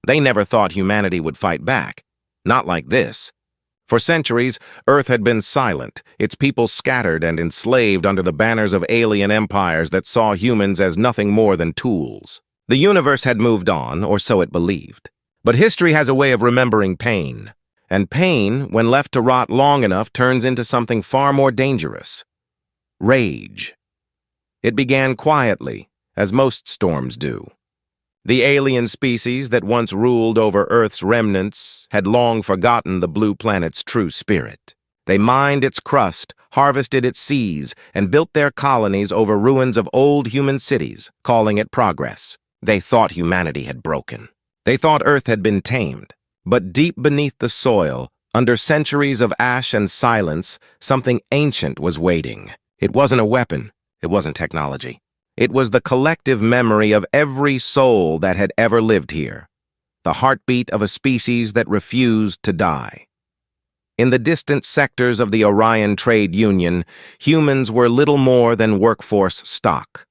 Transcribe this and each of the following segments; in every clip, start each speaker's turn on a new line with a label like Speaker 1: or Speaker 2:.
Speaker 1: They never thought humanity would fight back. Not like this. For centuries, Earth had been silent, its people scattered and enslaved under the banners of alien empires that saw humans as nothing more than tools. The universe had moved on, or so it believed. But history has a way of remembering pain. And pain, when left to rot long enough, turns into something far more dangerous. Rage. It began quietly, as most storms do. The alien species that once ruled over Earth's remnants had long forgotten the blue planet's true spirit. They mined its crust, harvested its seas, and built their colonies over ruins of old human cities, calling it progress. They thought humanity had broken. They thought Earth had been tamed. But deep beneath the soil, under centuries of ash and silence, something ancient was waiting. It wasn't a weapon. It wasn't technology. It was the collective memory of every soul that had ever lived here, the heartbeat of a species that refused to die. In the distant sectors of the Orion Trade Union, humans were little more than workforce stock.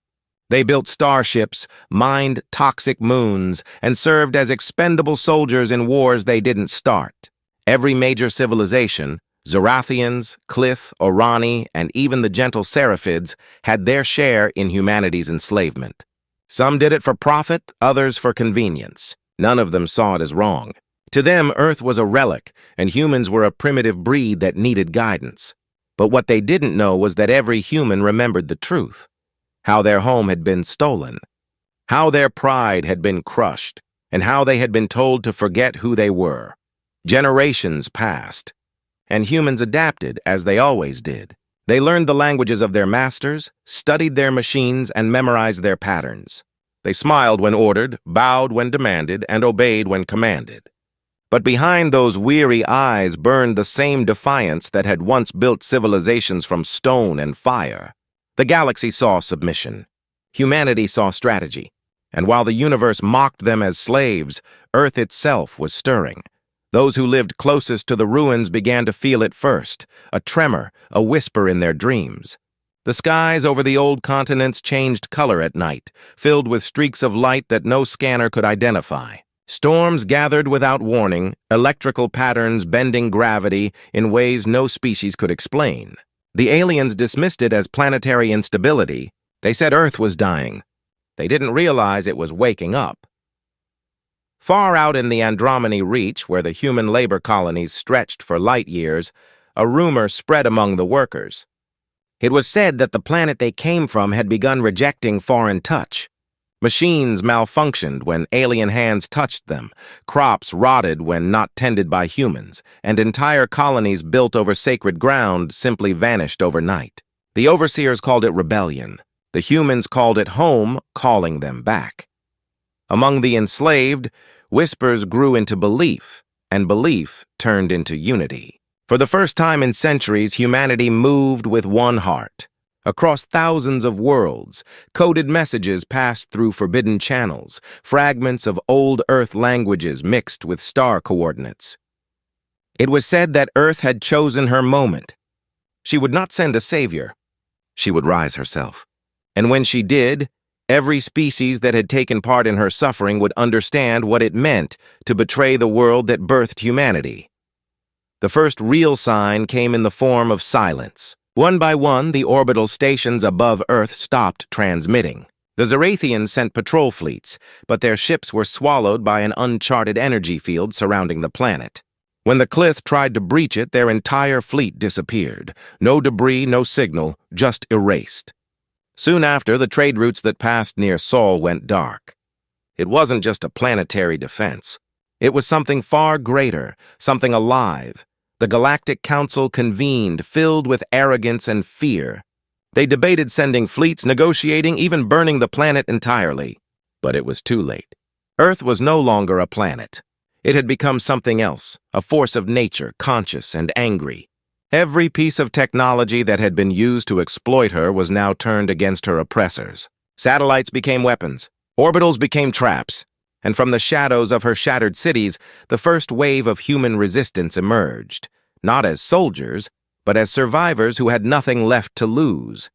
Speaker 1: They built starships, mined toxic moons, and served as expendable soldiers in wars they didn't start. Every major civilization, Zorathians, Clith, Orani, and even the gentle Seraphids had their share in humanity's enslavement. Some did it for profit, others for convenience. None of them saw it as wrong. To them, Earth was a relic, and humans were a primitive breed that needed guidance. But what they didn't know was that every human remembered the truth. How their home had been stolen. How their pride had been crushed, and how they had been told to forget who they were. Generations passed. And humans adapted, as they always did. They learned the languages of their masters, studied their machines, and memorized their patterns. They smiled when ordered, bowed when demanded, and obeyed when commanded. But behind those weary eyes burned the same defiance that had once built civilizations from stone and fire. The galaxy saw submission. Humanity saw strategy. And while the universe mocked them as slaves, Earth itself was stirring. Those who lived closest to the ruins began to feel it first, a tremor, a whisper in their dreams. The skies over the old continents changed color at night, filled with streaks of light that no scanner could identify. Storms gathered without warning, electrical patterns bending gravity in ways no species could explain. The aliens dismissed it as planetary instability. They said Earth was dying. They didn't realize it was waking up. Far out in the Andromeda Reach, where the human labor colonies stretched for light years, a rumor spread among the workers. It was said that the planet they came from had begun rejecting foreign touch. Machines malfunctioned when alien hands touched them, crops rotted when not tended by humans, and entire colonies built over sacred ground simply vanished overnight. The overseers called it rebellion. The humans called it home, calling them back. Among the enslaved, whispers grew into belief, and belief turned into unity. For the first time in centuries, humanity moved with one heart. Across thousands of worlds, coded messages passed through forbidden channels, fragments of old Earth languages mixed with star coordinates. It was said that Earth had chosen her moment. She would not send a savior. She would rise herself. And when she did, every species that had taken part in her suffering would understand what it meant to betray the world that birthed humanity. The first real sign came in the form of silence. One by one, the orbital stations above Earth stopped transmitting. The Zorathians sent patrol fleets, but their ships were swallowed by an uncharted energy field surrounding the planet. When the Clith tried to breach it, their entire fleet disappeared. No debris, no signal, just erased. Soon after, the trade routes that passed near Sol went dark. It wasn't just a planetary defense. It was something far greater, something alive. The Galactic Council convened, filled with arrogance and fear. They debated sending fleets, negotiating, even burning the planet entirely. But it was too late. Earth was no longer a planet. It had become something else, a force of nature, conscious and angry. Every piece of technology that had been used to exploit her was now turned against her oppressors. Satellites became weapons. Orbitals became traps. And from the shadows of her shattered cities, the first wave of human resistance emerged, not as soldiers, but as survivors who had nothing left to lose.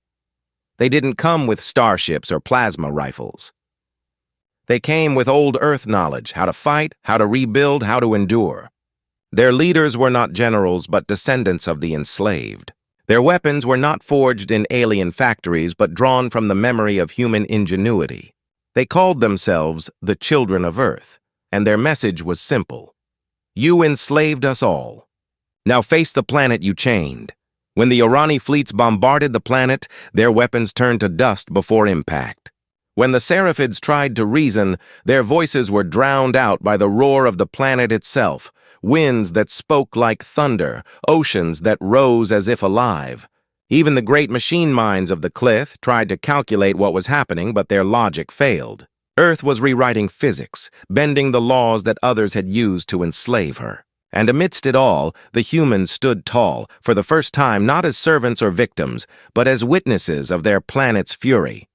Speaker 1: They didn't come with starships or plasma rifles. They came with old Earth knowledge, how to fight, how to rebuild, how to endure. Their leaders were not generals, but descendants of the enslaved. Their weapons were not forged in alien factories, but drawn from the memory of human ingenuity. They called themselves the Children of Earth, and their message was simple. You enslaved us all. Now face the planet you chained. When the Orani fleets bombarded the planet, their weapons turned to dust before impact. When the Seraphids tried to reason, their voices were drowned out by the roar of the planet itself, winds that spoke like thunder, oceans that rose as if alive. Even the great machine minds of the Clith tried to calculate what was happening, but their logic failed. Earth was rewriting physics, bending the laws that others had used to enslave her. And amidst it all, the humans stood tall, for the first time not as servants or victims, but as witnesses of their planet's fury.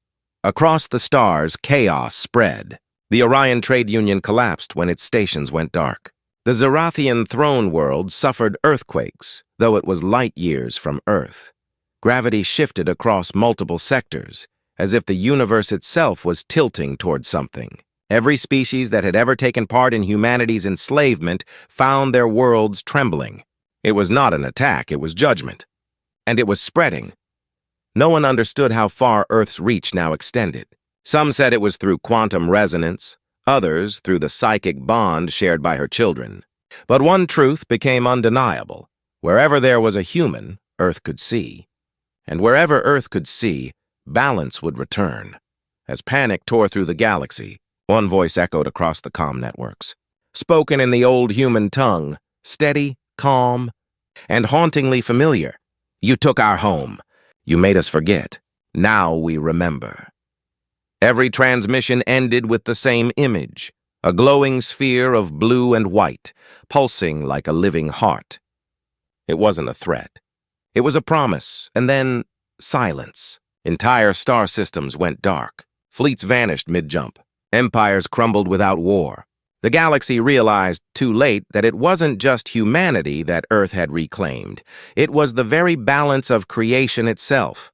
Speaker 1: Across the stars, chaos spread. The Orion Trade Union collapsed when its stations went dark. The Zerathian throne world suffered earthquakes, though it was light years from Earth. Gravity shifted across multiple sectors, as if the universe itself was tilting toward something. Every species that had ever taken part in humanity's enslavement found their worlds trembling. It was not an attack, it was judgment. And it was spreading. No one understood how far Earth's reach now extended. Some said it was through quantum resonance, others through the psychic bond shared by her children. But one truth became undeniable. Wherever there was a human, Earth could see. And wherever Earth could see, balance would return. As panic tore through the galaxy, one voice echoed across the comm networks. Spoken in the old human tongue, steady, calm, and hauntingly familiar. You took our home. You made us forget. Now we remember. Every transmission ended with the same image, a glowing sphere of blue and white, pulsing like a living heart. It wasn't a threat. It was a promise, and then silence. Entire star systems went dark. Fleets vanished mid-jump. Empires crumbled without war. The galaxy realized, too late, that it wasn't just humanity that Earth had reclaimed. It was the very balance of creation itself.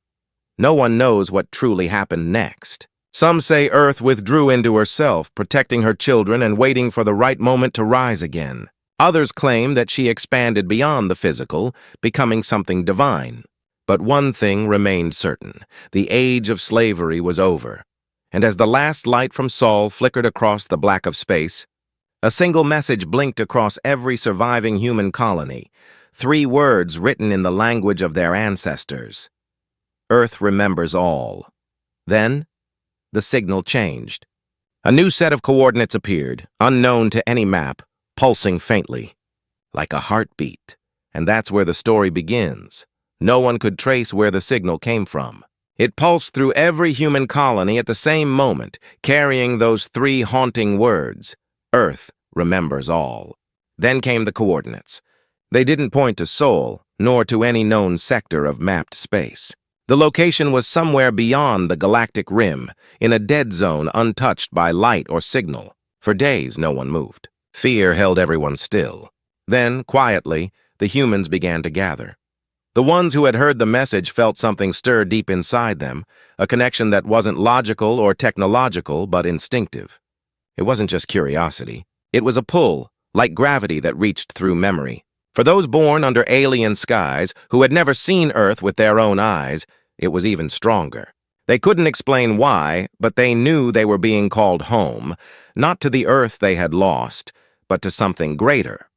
Speaker 1: No one knows what truly happened next. Some say Earth withdrew into herself, protecting her children and waiting for the right moment to rise again. Others claim that she expanded beyond the physical, becoming something divine. But one thing remained certain. The age of slavery was over. And as the last light from Sol flickered across the black of space, a single message blinked across every surviving human colony, 3 words written in the language of their ancestors. Earth remembers all. Then, the signal changed. A new set of coordinates appeared, unknown to any map, pulsing faintly, like a heartbeat. And that's where the story begins. No one could trace where the signal came from. It pulsed through every human colony at the same moment, carrying those 3 haunting words. Earth remembers all. Then came the coordinates. They didn't point to Sol, nor to any known sector of mapped space. The location was somewhere beyond the galactic rim, in a dead zone untouched by light or signal. For days, no one moved. Fear held everyone still. Then, quietly, the humans began to gather. The ones who had heard the message felt something stir deep inside them, a connection that wasn't logical or technological, but instinctive. It wasn't just curiosity. It was a pull, like gravity that reached through memory. For those born under alien skies, who had never seen Earth with their own eyes, it was even stronger. They couldn't explain why, but they knew they were being called home, not to the Earth they had lost, but to something greater.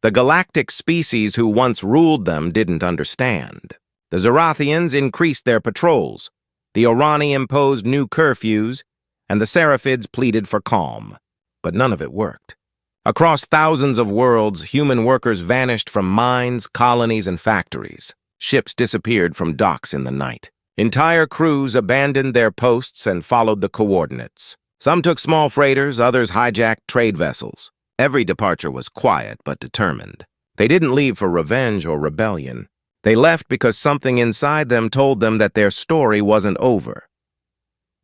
Speaker 1: The galactic species who once ruled them didn't understand. The Zerathians increased their patrols. The Orani imposed new curfews, and the Seraphids pleaded for calm. But none of it worked. Across thousands of worlds, human workers vanished from mines, colonies, and factories. Ships disappeared from docks in the night. Entire crews abandoned their posts and followed the coordinates. Some took small freighters, others hijacked trade vessels. Every departure was quiet but determined. They didn't leave for revenge or rebellion. They left because something inside them told them that their story wasn't over.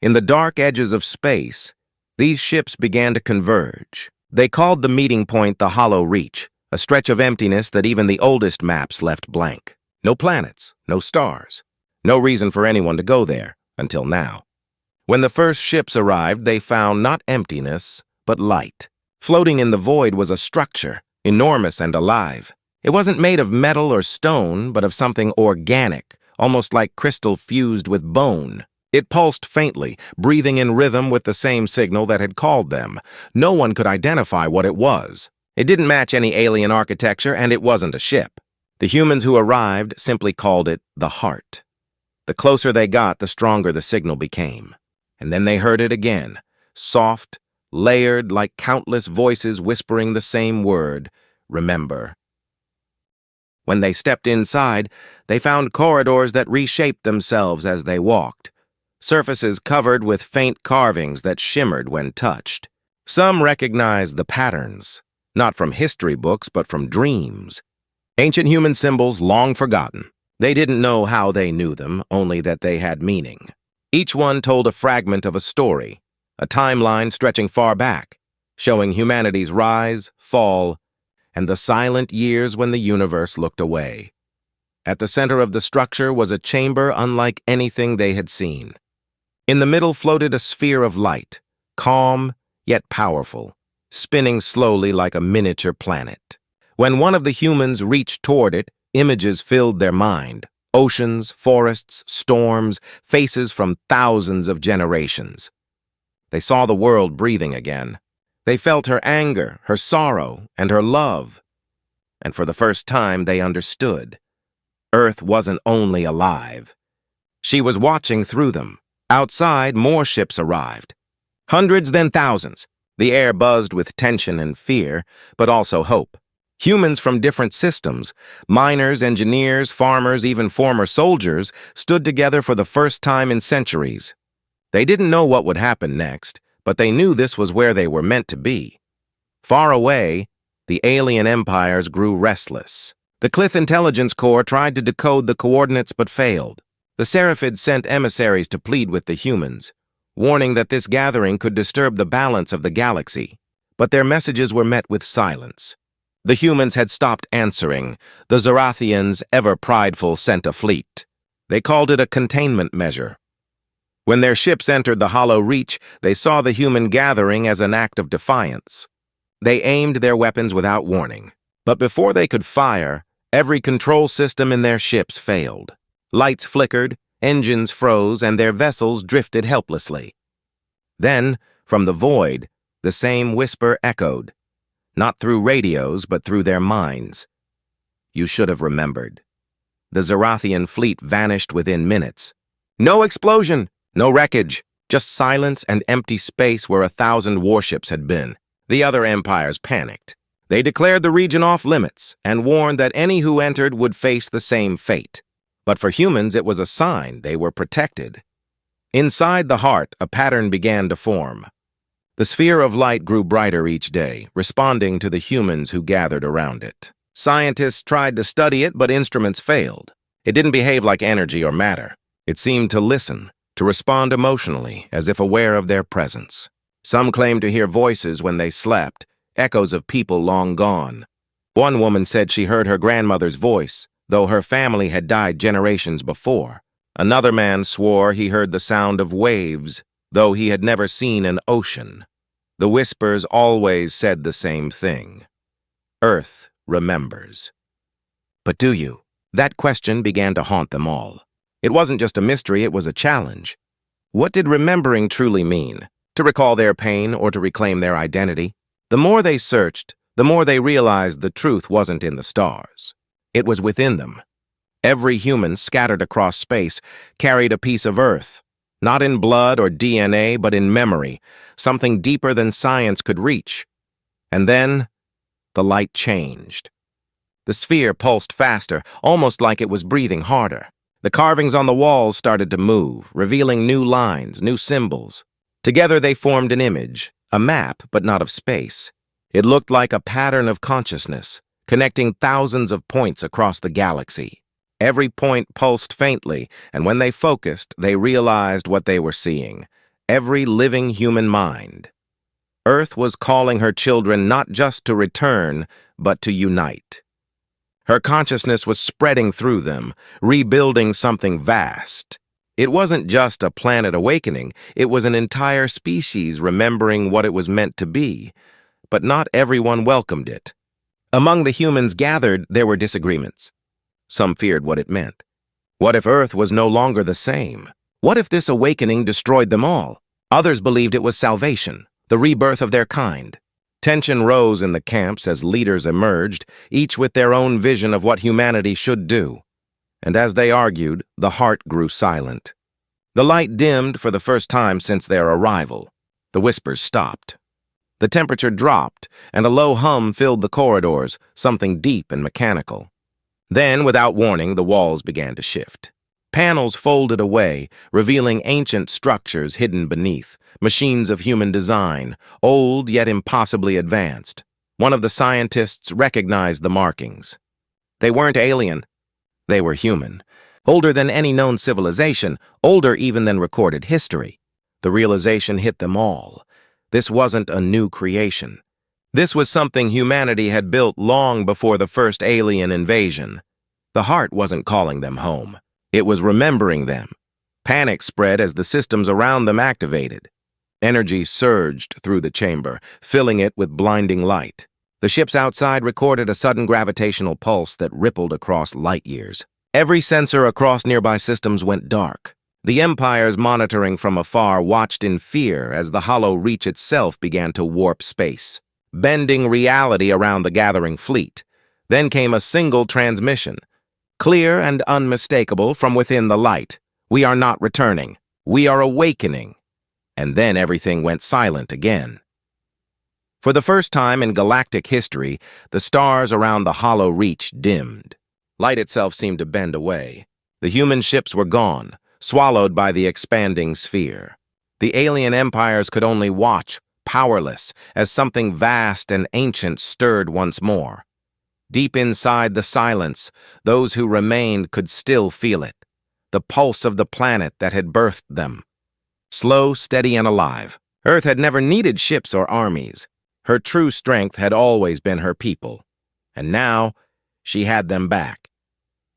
Speaker 1: In the dark edges of space, these ships began to converge. They called the meeting point the Hollow Reach, a stretch of emptiness that even the oldest maps left blank. No planets, no stars, no reason for anyone to go there, until now. When the first ships arrived, they found not emptiness, but light. Floating in the void was a structure, enormous and alive. It wasn't made of metal or stone, but of something organic, almost like crystal fused with bone. It pulsed faintly, breathing in rhythm with the same signal that had called them. No one could identify what it was. It didn't match any alien architecture, and it wasn't a ship. The humans who arrived simply called it the heart. The closer they got, the stronger the signal became. And then they heard it again, soft, layered like countless voices whispering the same word, remember. When they stepped inside, they found corridors that reshaped themselves as they walked, surfaces covered with faint carvings that shimmered when touched. Some recognized the patterns, not from history books but from dreams. Ancient human symbols long forgotten. They didn't know how they knew them, only that they had meaning. Each one told a fragment of a story, a timeline stretching far back, showing humanity's rise, fall, and the silent years when the universe looked away. At the center of the structure was a chamber unlike anything they had seen. In the middle floated a sphere of light, calm yet powerful, spinning slowly like a miniature planet. When one of the humans reached toward it, images filled their mind. Oceans, forests, storms, faces from thousands of generations. They saw the world breathing again. They felt her anger, her sorrow, and her love. And for the first time, they understood. Earth wasn't only alive. She was watching through them. Outside, more ships arrived. Hundreds, then thousands. The air buzzed with tension and fear, but also hope. Humans from different systems, miners, engineers, farmers, even former soldiers, stood together for the first time in centuries. They didn't know what would happen next, but they knew this was where they were meant to be. Far away, the alien empires grew restless. The Clith Intelligence Corps tried to decode the coordinates but failed. The Seraphids sent emissaries to plead with the humans, warning that this gathering could disturb the balance of the galaxy. But their messages were met with silence. The humans had stopped answering. The Zorathians, ever prideful, sent a fleet. They called it a containment measure. When their ships entered the hollow reach, they saw the human gathering as an act of defiance. They aimed their weapons without warning. But before they could fire, every control system in their ships failed. Lights flickered, engines froze, and their vessels drifted helplessly. Then, from the void, the same whisper echoed. Not through radios, but through their minds. You should have remembered. The Zorathian fleet vanished within minutes. No explosion, no wreckage, just silence and empty space where 1,000 warships had been. The other empires panicked. They declared the region off limits and warned that any who entered would face the same fate. But for humans, it was a sign they were protected. Inside the heart, a pattern began to form. The sphere of light grew brighter each day, responding to the humans who gathered around it. Scientists tried to study it, but instruments failed. It didn't behave like energy or matter. It seemed to listen, to respond emotionally, as if aware of their presence. Some claimed to hear voices when they slept, echoes of people long gone. One woman said she heard her grandmother's voice, though her family had died generations before. Another man swore he heard the sound of waves, though he had never seen an ocean. The whispers always said the same thing. Earth remembers. But do you? That question began to haunt them all. It wasn't just a mystery, it was a challenge. What did remembering truly mean? To recall their pain or to reclaim their identity? The more they searched, the more they realized the truth wasn't in the stars. It was within them. Every human scattered across space carried a piece of Earth. Not in blood or DNA, but in memory, something deeper than science could reach. And then, the light changed. The sphere pulsed faster, almost like it was breathing harder. The carvings on the walls started to move, revealing new lines, new symbols. Together they formed an image, a map, but not of space. It looked like a pattern of consciousness, connecting thousands of points across the galaxy. Every point pulsed faintly, and when they focused, they realized what they were seeing. Every living human mind. Earth was calling her children not just to return, but to unite. Her consciousness was spreading through them, rebuilding something vast. It wasn't just a planet awakening, it was an entire species remembering what it was meant to be. But not everyone welcomed it. Among the humans gathered, there were disagreements. Some feared what it meant. What if Earth was no longer the same? What if this awakening destroyed them all? Others believed it was salvation, the rebirth of their kind. Tension rose in the camps as leaders emerged, each with their own vision of what humanity should do. And as they argued, the heart grew silent. The light dimmed for the first time since their arrival. The whispers stopped. The temperature dropped, and a low hum filled the corridors, something deep and mechanical. Then, without warning, the walls began to shift. Panels folded away, revealing ancient structures hidden beneath, machines of human design, old yet impossibly advanced. One of the scientists recognized the markings. They weren't alien. They were human. Older than any known civilization, older even than recorded history. The realization hit them all. This wasn't a new creation. This was something humanity had built long before the first alien invasion. The heart wasn't calling them home. It was remembering them. Panic spread as the systems around them activated. Energy surged through the chamber, filling it with blinding light. The ships outside recorded a sudden gravitational pulse that rippled across light years. Every sensor across nearby systems went dark. The empires monitoring from afar watched in fear as the hollow reach itself began to warp space, bending reality around the gathering fleet. Then came a single transmission, clear and unmistakable from within the light. We are not returning. We are awakening. And then everything went silent again. For the first time in galactic history, the stars around the hollow reach dimmed. Light itself seemed to bend away. The human ships were gone, swallowed by the expanding sphere. The alien empires could only watch, powerless, as something vast and ancient stirred once more. Deep inside the silence, those who remained could still feel it, the pulse of the planet that had birthed them. Slow, steady, and alive. Earth had never needed ships or armies. Her true strength had always been her people. And now, she had them back.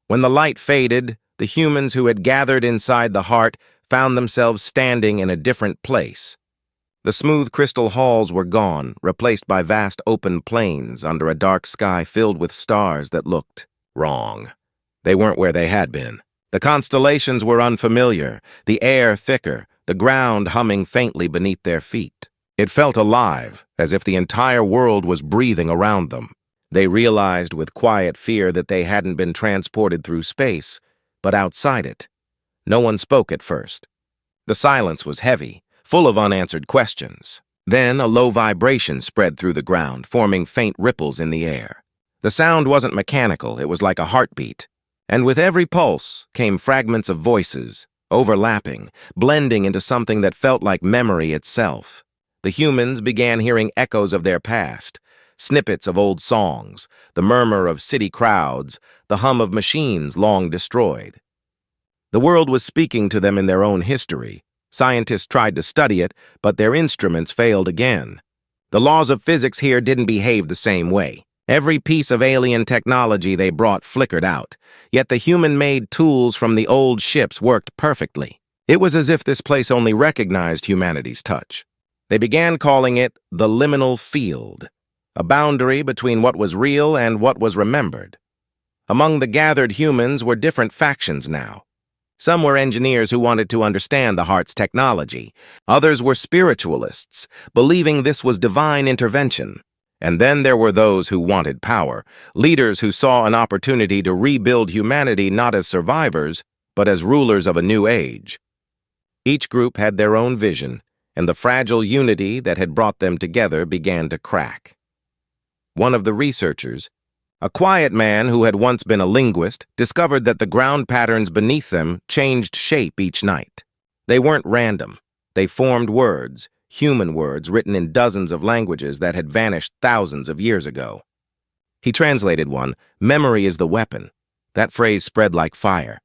Speaker 1: When the light faded, the humans who had gathered inside the heart found themselves standing in a different place. The smooth crystal halls were gone, replaced by vast open plains under a dark sky filled with stars that looked wrong. They weren't where they had been. The constellations were unfamiliar, the air thicker, the ground humming faintly beneath their feet. It felt alive, as if the entire world was breathing around them. They realized with quiet fear that they hadn't been transported through space, but outside it. No one spoke at first. The silence was heavy, full of unanswered questions. Then a low vibration spread through the ground, forming faint ripples in the air. The sound wasn't mechanical, it was like a heartbeat. And with every pulse came fragments of voices, overlapping, blending into something that felt like memory itself. The humans began hearing echoes of their past, snippets of old songs, the murmur of city crowds, the hum of machines long destroyed. The world was speaking to them in their own history. Scientists tried to study it, but their instruments failed again. The laws of physics here didn't behave the same way. Every piece of alien technology they brought flickered out, yet the human-made tools from the old ships worked perfectly. It was as if this place only recognized humanity's touch. They began calling it the liminal field, a boundary between what was real and what was remembered. Among the gathered humans were different factions now. Some were engineers who wanted to understand the heart's technology. Others were spiritualists, believing this was divine intervention. And then there were those who wanted power, leaders who saw an opportunity to rebuild humanity not as survivors, but as rulers of a new age. Each group had their own vision, and the fragile unity that had brought them together began to crack. One of the researchers, a quiet man who had once been a linguist, discovered that the ground patterns beneath them changed shape each night. They weren't random. They formed words, human words written in dozens of languages that had vanished thousands of years ago. He translated one, "Memory is the weapon." That phrase spread like fire.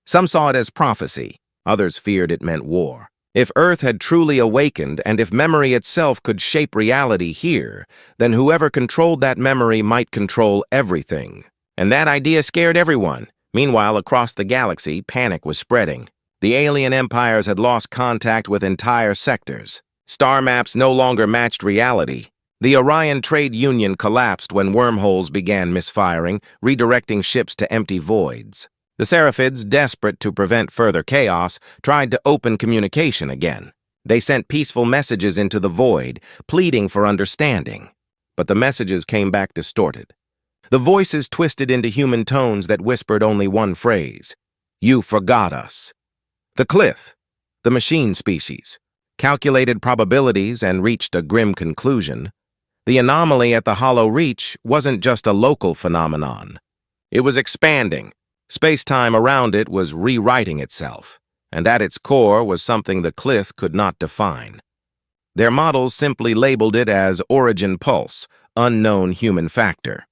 Speaker 1: Some saw it as prophecy. Others feared it meant war. If Earth had truly awakened, and if memory itself could shape reality here, then whoever controlled that memory might control everything. And that idea scared everyone. Meanwhile, across the galaxy, panic was spreading. The alien empires had lost contact with entire sectors. Star maps no longer matched reality. The Orion Trade Union collapsed when wormholes began misfiring, redirecting ships to empty voids. The Seraphids, desperate to prevent further chaos, tried to open communication again. They sent peaceful messages into the void, pleading for understanding. But the messages came back distorted. The voices twisted into human tones that whispered only one phrase: "You forgot us." The Clith, the machine species, calculated probabilities and reached a grim conclusion. The anomaly at the Hollow Reach wasn't just a local phenomenon. It was expanding. Space-time around it was rewriting itself, and at its core was something the Clith could not define. Their models simply labeled it as origin pulse, unknown human factor.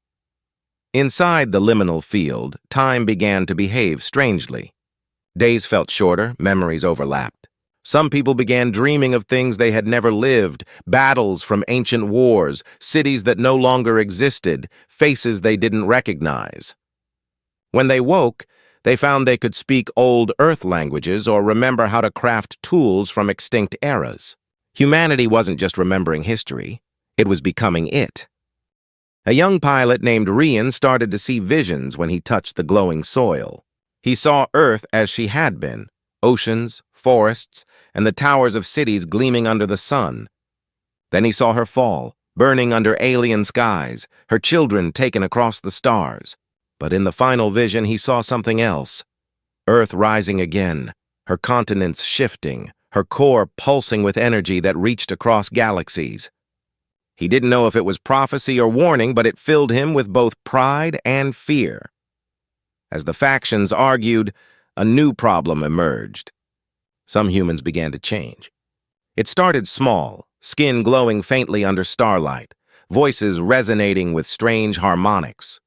Speaker 1: Inside the liminal field, time began to behave strangely. Days felt shorter, memories overlapped. Some people began dreaming of things they had never lived, battles from ancient wars, cities that no longer existed, faces they didn't recognize. When they woke, they found they could speak old Earth languages or remember how to craft tools from extinct eras. Humanity wasn't just remembering history, it was becoming it. A young pilot named Rian started to see visions when he touched the glowing soil. He saw Earth as she had been, oceans, forests, and the towers of cities gleaming under the sun. Then he saw her fall, burning under alien skies, her children taken across the stars. But in the final vision, he saw something else. Earth rising again, her continents shifting, her core pulsing with energy that reached across galaxies. He didn't know if it was prophecy or warning, but it filled him with both pride and fear. As the factions argued, a new problem emerged. Some humans began to change. It started small, skin glowing faintly under starlight, voices resonating with strange harmonics.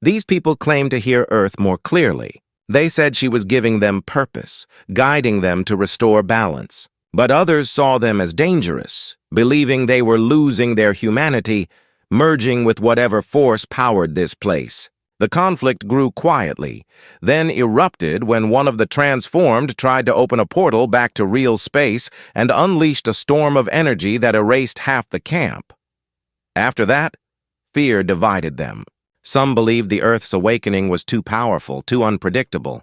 Speaker 1: These people claimed to hear Earth more clearly. They said she was giving them purpose, guiding them to restore balance. But others saw them as dangerous, believing they were losing their humanity, merging with whatever force powered this place. The conflict grew quietly, then erupted when one of the transformed tried to open a portal back to real space and unleashed a storm of energy that erased half the camp. After that, fear divided them. Some believed the Earth's awakening was too powerful, too unpredictable.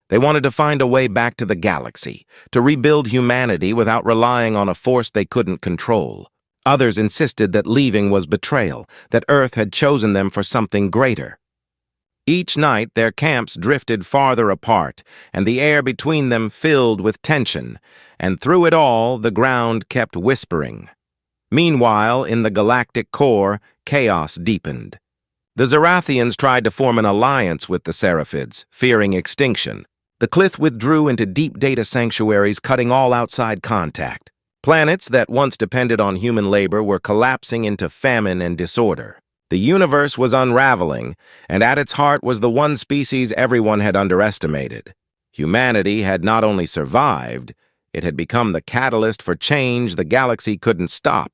Speaker 1: They wanted to find a way back to the galaxy, to rebuild humanity without relying on a force they couldn't control. Others insisted that leaving was betrayal, that Earth had chosen them for something greater. Each night, their camps drifted farther apart, and the air between them filled with tension, and through it all, the ground kept whispering. Meanwhile, in the galactic core, chaos deepened. The Zerathians tried to form an alliance with the Seraphids, fearing extinction. The Clith withdrew into deep data sanctuaries, cutting all outside contact. Planets that once depended on human labor were collapsing into famine and disorder. The universe was unraveling, and at its heart was the one species everyone had underestimated. Humanity had not only survived, it had become the catalyst for change the galaxy couldn't stop.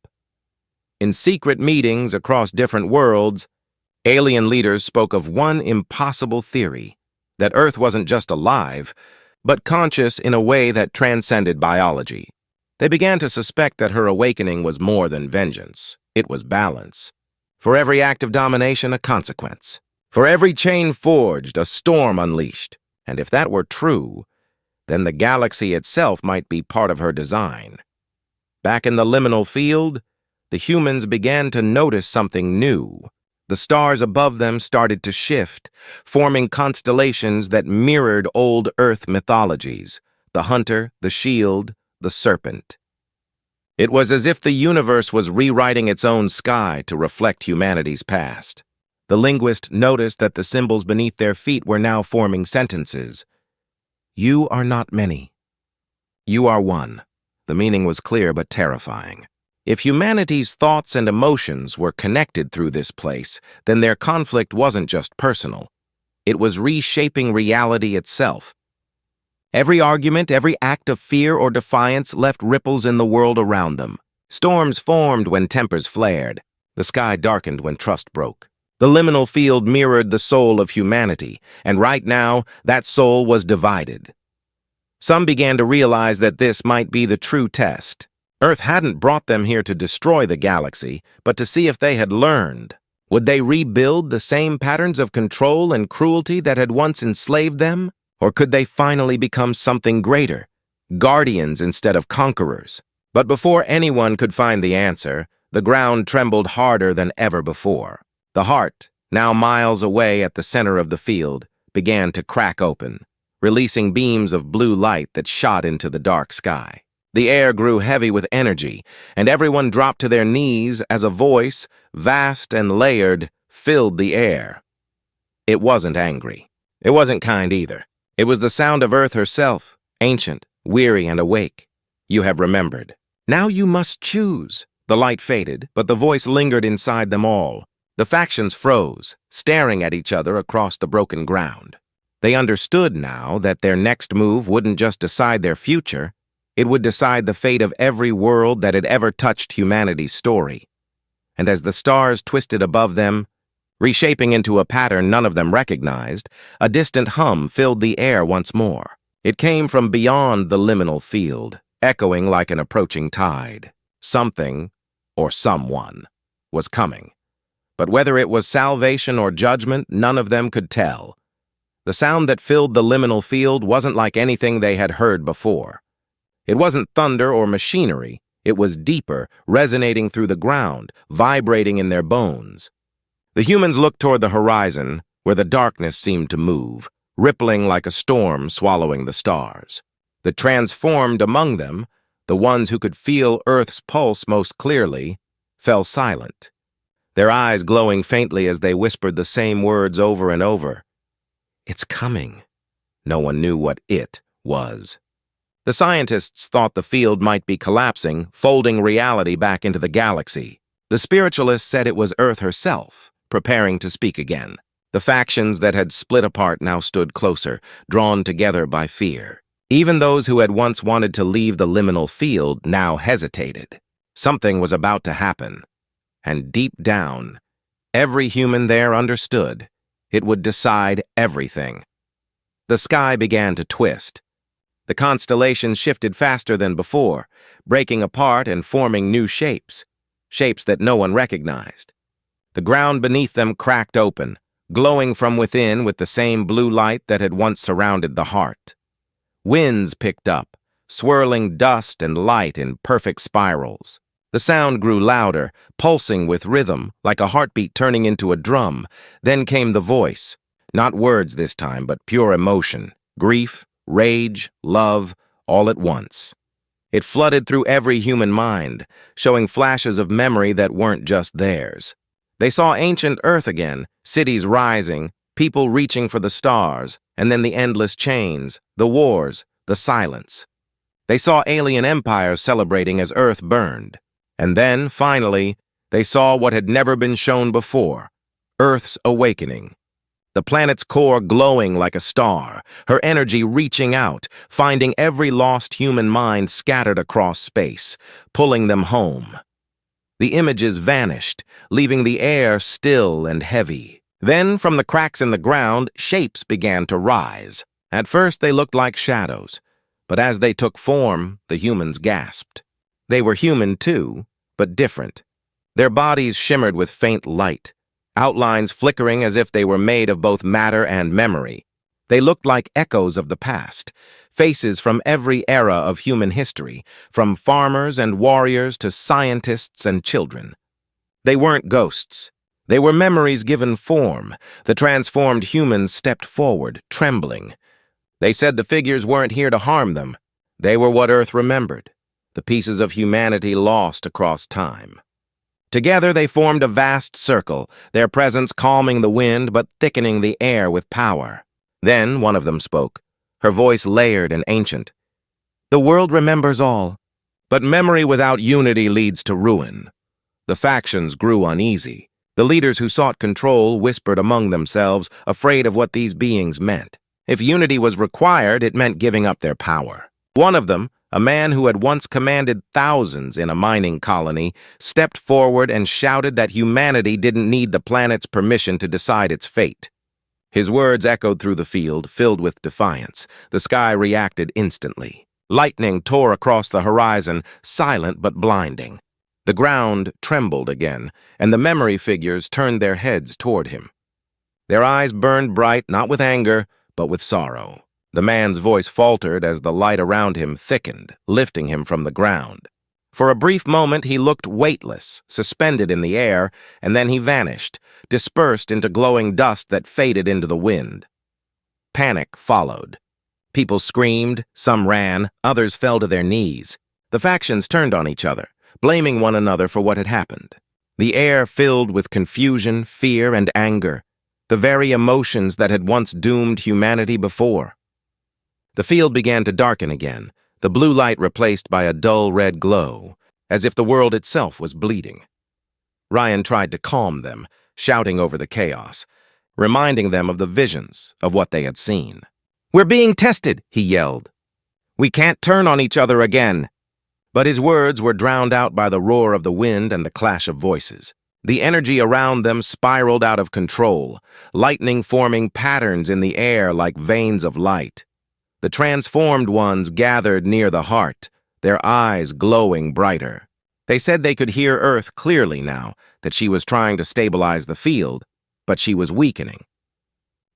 Speaker 1: In secret meetings across different worlds, alien leaders spoke of one impossible theory, that Earth wasn't just alive, but conscious in a way that transcended biology. They began to suspect that her awakening was more than vengeance. It was balance. For every act of domination, a consequence. For every chain forged, a storm unleashed. And if that were true, then the galaxy itself might be part of her design. Back in the liminal field, the humans began to notice something new. The stars above them started to shift, forming constellations that mirrored old Earth mythologies: the hunter, the shield, the serpent. It was as if the universe was rewriting its own sky to reflect humanity's past. The linguist noticed that the symbols beneath their feet were now forming sentences. You are not many. You are one. The meaning was clear but terrifying. If humanity's thoughts and emotions were connected through this place, then their conflict wasn't just personal. It was reshaping reality itself. Every argument, every act of fear or defiance left ripples in the world around them. Storms formed when tempers flared. The sky darkened when trust broke. The liminal field mirrored the soul of humanity, and right now, that soul was divided. Some began to realize that this might be the true test. Earth hadn't brought them here to destroy the galaxy, but to see if they had learned. Would they rebuild the same patterns of control and cruelty that had once enslaved them? Or could they finally become something greater, guardians instead of conquerors? But before anyone could find the answer, the ground trembled harder than ever before. The heart, now miles away at the center of the field, began to crack open, releasing beams of blue light that shot into the dark sky. The air grew heavy with energy, and everyone dropped to their knees as a voice, vast and layered, filled the air. It wasn't angry. It wasn't kind either. It was the sound of Earth herself, ancient, weary, and awake. You have remembered. Now you must choose. The light faded, but the voice lingered inside them all. The factions froze, staring at each other across the broken ground. They understood now that their next move wouldn't just decide their future, it would decide the fate of every world that had ever touched humanity's story. And as the stars twisted above them, reshaping into a pattern none of them recognized, a distant hum filled the air once more. It came from beyond the liminal field, echoing like an approaching tide. Something, or someone, was coming. But whether it was salvation or judgment, none of them could tell. The sound that filled the liminal field wasn't like anything they had heard before. It wasn't thunder or machinery. It was deeper, resonating through the ground, vibrating in their bones. The humans looked toward the horizon, where the darkness seemed to move, rippling like a storm swallowing the stars. The transformed among them, the ones who could feel Earth's pulse most clearly, fell silent, their eyes glowing faintly as they whispered the same words over and over. It's coming. No one knew what it was. The scientists thought the field might be collapsing, folding reality back into the galaxy. The spiritualists said it was Earth herself, preparing to speak again. The factions that had split apart now stood closer, drawn together by fear. Even those who had once wanted to leave the liminal field now hesitated. Something was about to happen. And deep down, every human there understood it would decide everything. The sky began to twist. The constellations shifted faster than before, breaking apart and forming new shapes, shapes that no one recognized. The ground beneath them cracked open, glowing from within with the same blue light that had once surrounded the heart. Winds picked up, swirling dust and light in perfect spirals. The sound grew louder, pulsing with rhythm, like a heartbeat turning into a drum. Then came the voice, not words this time, but pure emotion, grief, rage, love, all at once. It flooded through every human mind, showing flashes of memory that weren't just theirs. They saw ancient Earth again, cities rising, people reaching for the stars, and then the endless chains, the wars, the silence. They saw alien empires celebrating as Earth burned. And then, finally, they saw what had never been shown before, Earth's awakening. The planet's core glowing like a star, her energy reaching out, finding every lost human mind scattered across space, pulling them home. The images vanished, leaving the air still and heavy. Then, from the cracks in the ground, shapes began to rise. At first, they looked like shadows, but as they took form, the humans gasped. They were human too, but different. Their bodies shimmered with faint light, outlines flickering as if they were made of both matter and memory. They looked like echoes of the past, faces from every era of human history, from farmers and warriors to scientists and children. They weren't ghosts. They were memories given form. The transformed humans stepped forward, trembling. They said the figures weren't here to harm them. They were what Earth remembered, the pieces of humanity lost across time. Together they formed a vast circle, their presence calming the wind but thickening the air with power. Then one of them spoke, her voice layered and ancient. The world remembers all, but memory without unity leads to ruin. The factions grew uneasy. The leaders who sought control whispered among themselves, afraid of what these beings meant. If unity was required, it meant giving up their power. One of them, a man who had once commanded thousands in a mining colony, stepped forward and shouted that humanity didn't need the planet's permission to decide its fate. His words echoed through the field, filled with defiance. The sky reacted instantly. Lightning tore across the horizon, silent but blinding. The ground trembled again, and the memory figures turned their heads toward him. Their eyes burned bright, not with anger, but with sorrow. The man's voice faltered as the light around him thickened, lifting him from the ground. For a brief moment he looked weightless, suspended in the air, and then he vanished, dispersed into glowing dust that faded into the wind. Panic followed. People screamed, some ran, others fell to their knees. The factions turned on each other, blaming one another for what had happened. The air filled with confusion, fear, and anger, the very emotions that had once doomed humanity before. The field began to darken again, the blue light replaced by a dull red glow, as if the world itself was bleeding. Ryan tried to calm them, shouting over the chaos, reminding them of the visions of what they had seen. "We're being tested," he yelled. "We can't turn on each other again." But his words were drowned out by the roar of the wind and the clash of voices. The energy around them spiraled out of control, lightning forming patterns in the air like veins of light. The transformed ones gathered near the heart, their eyes glowing brighter. They said they could hear Earth clearly now, that she was trying to stabilize the field, but she was weakening.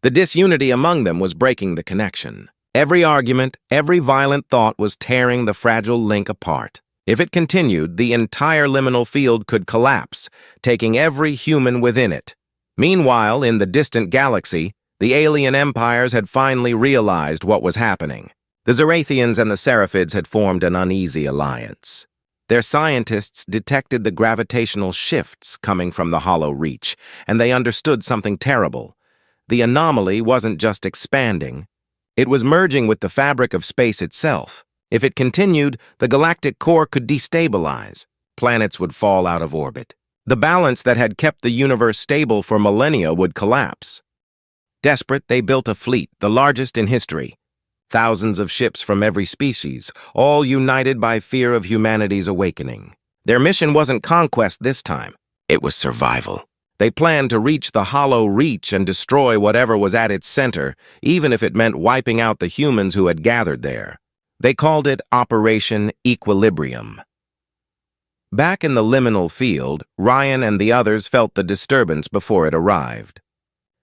Speaker 1: The disunity among them was breaking the connection. Every argument, every violent thought was tearing the fragile link apart. If it continued, the entire liminal field could collapse, taking every human within it. Meanwhile, in the distant galaxy, the alien empires had finally realized what was happening. The Zerathians and the Seraphids had formed an uneasy alliance. Their scientists detected the gravitational shifts coming from the hollow reach, and they understood something terrible. The anomaly wasn't just expanding. It was merging with the fabric of space itself. If it continued, the galactic core could destabilize. Planets would fall out of orbit. The balance that had kept the universe stable for millennia would collapse. Desperate, they built a fleet, the largest in history. Thousands of ships from every species, all united by fear of humanity's awakening. Their mission wasn't conquest this time. It was survival. They planned to reach the hollow reach and destroy whatever was at its center, even if it meant wiping out the humans who had gathered there. They called it Operation Equilibrium. Back in the liminal field, Ryan and the others felt the disturbance before it arrived.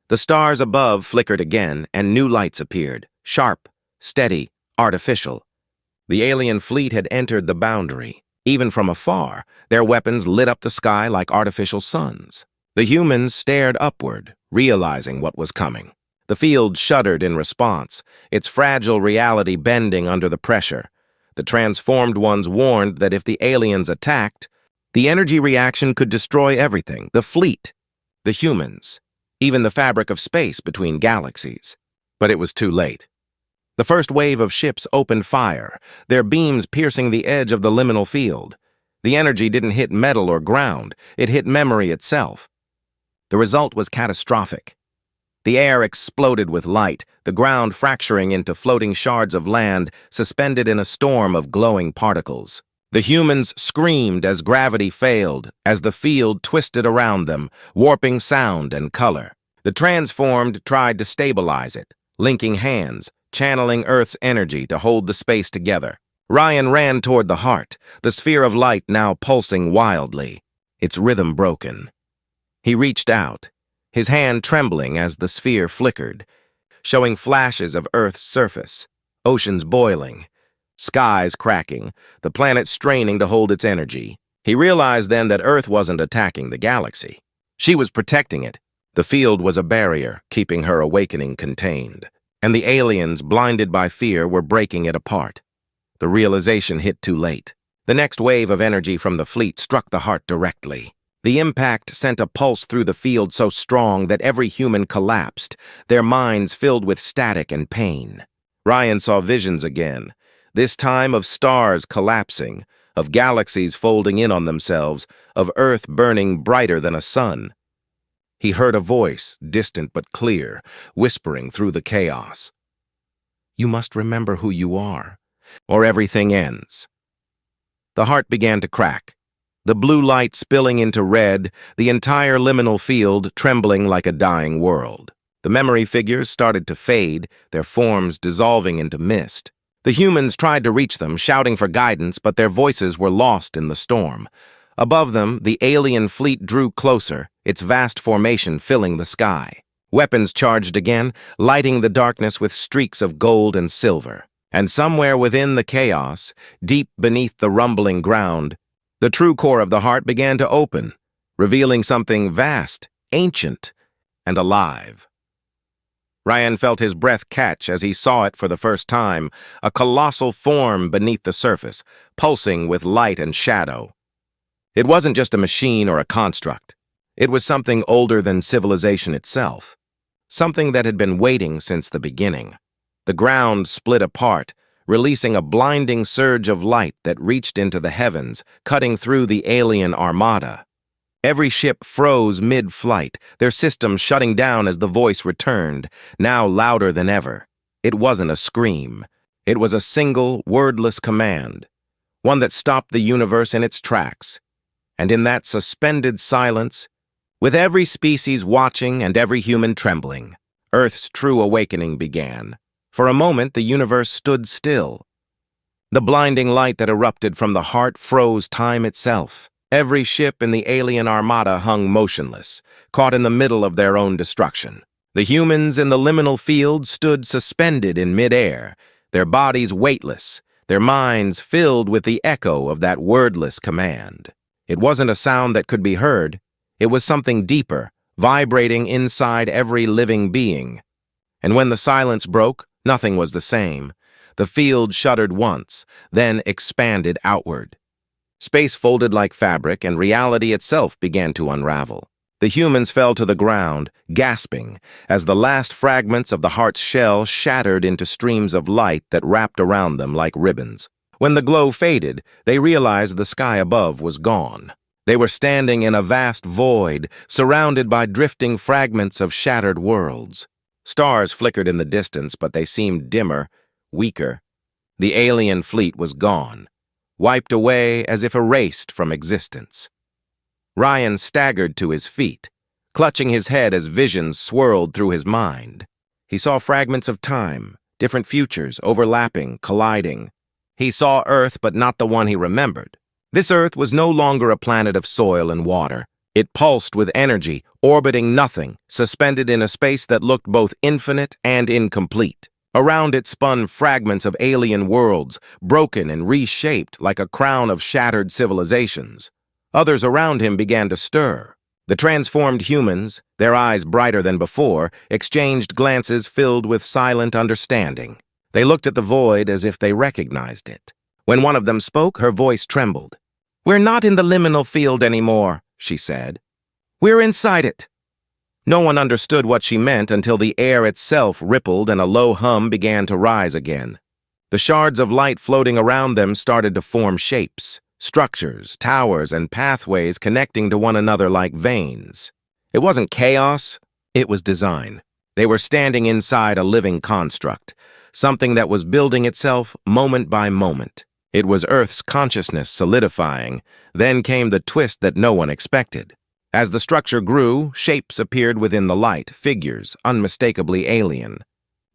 Speaker 1: The stars above flickered again, and new lights appeared, sharp, steady, artificial. The alien fleet had entered the boundary. Even from afar, their weapons lit up the sky like artificial suns. The humans stared upward, realizing what was coming. The field shuddered in response, its fragile reality bending under the pressure. The transformed ones warned that if the aliens attacked, the energy reaction could destroy everything: the fleet, the humans, even the fabric of space between galaxies. But it was too late. The first wave of ships opened fire, their beams piercing the edge of the liminal field. The energy didn't hit metal or ground, it hit memory itself. The result was catastrophic. The air exploded with light, the ground fracturing into floating shards of land suspended in a storm of glowing particles. The humans screamed as gravity failed, as the field twisted around them, warping sound and color. The transformed tried to stabilize it, linking hands, channeling Earth's energy to hold the space together. Ryan ran toward the heart, the sphere of light now pulsing wildly, its rhythm broken. He reached out, his hand trembling as the sphere flickered, showing flashes of Earth's surface, oceans boiling, skies cracking, the planet straining to hold its energy. He realized then that Earth wasn't attacking the galaxy. She was protecting it. The field was a barrier, keeping her awakening contained. And the aliens, blinded by fear, were breaking it apart. The realization hit too late. The next wave of energy from the fleet struck the heart directly. The impact sent a pulse through the field so strong that every human collapsed, their minds filled with static and pain. Ryan saw visions again, this time of stars collapsing, of galaxies folding in on themselves, of Earth burning brighter than a sun. He heard a voice, distant but clear, whispering through the chaos. "You must remember who you are, or everything ends." The heart began to crack, the blue light spilling into red, the entire liminal field trembling like a dying world. The memory figures started to fade, their forms dissolving into mist. The humans tried to reach them, shouting for guidance, but their voices were lost in the storm. Above them, the alien fleet drew closer, its vast formation filling the sky. Weapons charged again, lighting the darkness with streaks of gold and silver. And somewhere within the chaos, deep beneath the rumbling ground, the true core of the heart began to open, revealing something vast, ancient, and alive. Ryan felt his breath catch as he saw it for the first time, a colossal form beneath the surface, pulsing with light and shadow. It wasn't just a machine or a construct. It was something older than civilization itself, something that had been waiting since the beginning. The ground split apart, releasing a blinding surge of light that reached into the heavens, cutting through the alien armada. Every ship froze mid-flight, their systems shutting down as the voice returned, now louder than ever. It wasn't a scream. It was a single, wordless command, one that stopped the universe in its tracks. And in that suspended silence, with every species watching and every human trembling, Earth's true awakening began. For a moment, the universe stood still. The blinding light that erupted from the heart froze time itself. Every ship in the alien armada hung motionless, caught in the middle of their own destruction. The humans in the liminal field stood suspended in midair, their bodies weightless, their minds filled with the echo of that wordless command. It wasn't a sound that could be heard. It was something deeper, vibrating inside every living being. And when the silence broke, nothing was the same. The field shuddered once, then expanded outward. Space folded like fabric, and reality itself began to unravel. The humans fell to the ground, gasping, as the last fragments of the heart's shell shattered into streams of light that wrapped around them like ribbons. When the glow faded, they realized the sky above was gone. They were standing in a vast void, surrounded by drifting fragments of shattered worlds. Stars flickered in the distance, but they seemed dimmer, weaker. The alien fleet was gone, wiped away as if erased from existence. Ryan staggered to his feet, clutching his head as visions swirled through his mind. He saw fragments of time, different futures, overlapping, colliding. He saw Earth, but not the one he remembered. This Earth was no longer a planet of soil and water. It pulsed with energy, orbiting nothing, suspended in a space that looked both infinite and incomplete. Around it spun fragments of alien worlds, broken and reshaped like a crown of shattered civilizations. Others around him began to stir. The transformed humans, their eyes brighter than before, exchanged glances filled with silent understanding. They looked at the void as if they recognized it. When one of them spoke, her voice trembled. "We're not in the liminal field anymore," she said. "We're inside it." No one understood what she meant until the air itself rippled and a low hum began to rise again. The shards of light floating around them started to form shapes, structures, towers, and pathways connecting to one another like veins. It wasn't chaos, it was design. They were standing inside a living construct, something that was building itself moment by moment. It was Earth's consciousness solidifying. Then came the twist that no one expected. As the structure grew, shapes appeared within the light, figures unmistakably alien.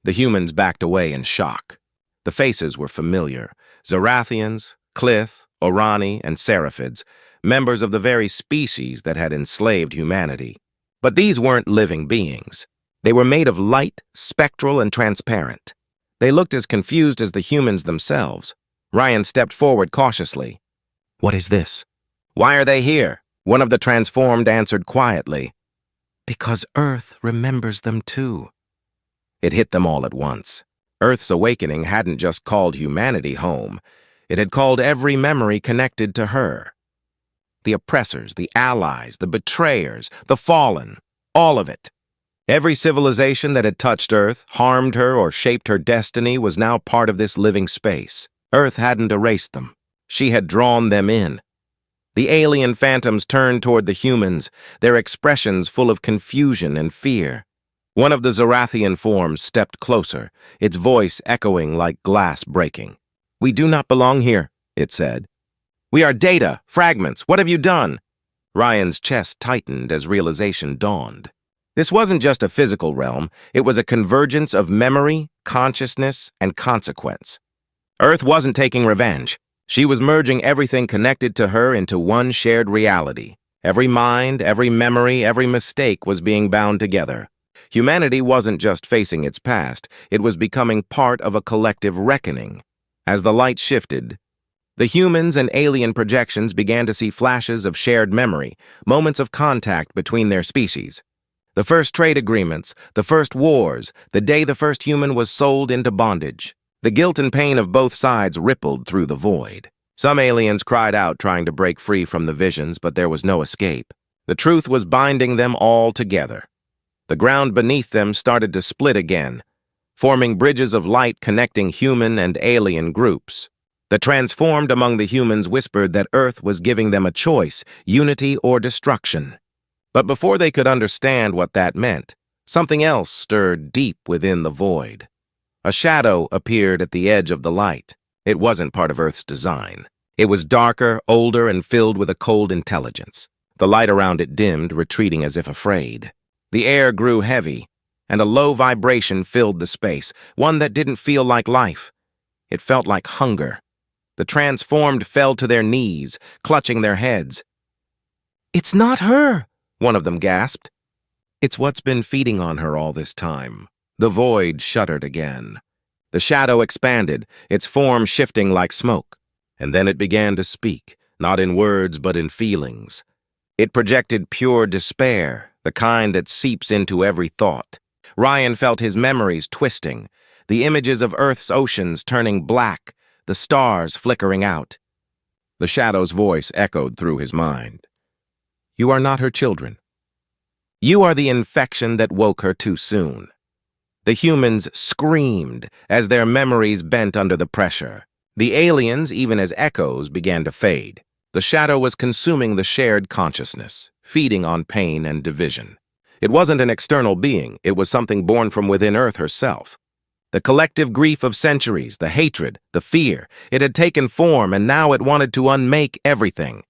Speaker 1: The humans backed away in shock. The faces were familiar. Zarathians, Clith, Orani, and Seraphids, members of the very species that had enslaved humanity. But these weren't living beings. They were made of light, spectral, and transparent. They looked as confused as the humans themselves. Ryan stepped forward cautiously. "What is this? Why are they here?" One of the transformed answered quietly. "Because Earth remembers them too." It hit them all at once. Earth's awakening hadn't just called humanity home. It had called every memory connected to her. The oppressors, the allies, the betrayers, the fallen, all of it. Every civilization that had touched Earth, harmed her, or shaped her destiny was now part of this living space. Earth hadn't erased them. She had drawn them in. The alien phantoms turned toward the humans, their expressions full of confusion and fear. One of the Zarathian forms stepped closer, its voice echoing like glass breaking. "We do not belong here," it said. "We are data, fragments. What have you done?" Ryan's chest tightened as realization dawned. This wasn't just a physical realm, it was a convergence of memory, consciousness, and consequence. Earth wasn't taking revenge. She was merging everything connected to her into one shared reality. Every mind, every memory, every mistake was being bound together. Humanity wasn't just facing its past, it was becoming part of a collective reckoning. As the light shifted, the humans and alien projections began to see flashes of shared memory, moments of contact between their species. The first trade agreements, the first wars, the day the first human was sold into bondage. The guilt and pain of both sides rippled through the void. Some aliens cried out trying to break free from the visions, but there was no escape. The truth was binding them all together. The ground beneath them started to split again, forming bridges of light connecting human and alien groups. The transformed among the humans whispered that Earth was giving them a choice, unity or destruction. But before they could understand what that meant, something else stirred deep within the void. A shadow appeared at the edge of the light. It wasn't part of Earth's design. It was darker, older, and filled with a cold intelligence. The light around it dimmed, retreating as if afraid. The air grew heavy, and a low vibration filled the space, one that didn't feel like life. It felt like hunger. The transformed fell to their knees, clutching their heads. "It's not her," one of them gasped. "It's what's been feeding on her all this time." The void shuddered again. The shadow expanded, its form shifting like smoke. And then it began to speak, not in words but in feelings. It projected pure despair, the kind that seeps into every thought. Ryan felt his memories twisting, the images of Earth's oceans turning black, the stars flickering out. The shadow's voice echoed through his mind. "You are not her children. You are the infection that woke her too soon." The humans screamed as their memories bent under the pressure. The aliens, even as echoes, began to fade. The shadow was consuming the shared consciousness, feeding on pain and division. It wasn't an external being, it was something born from within Earth herself. The collective grief of centuries, the hatred, the fear, it had taken form and now it wanted to unmake everything.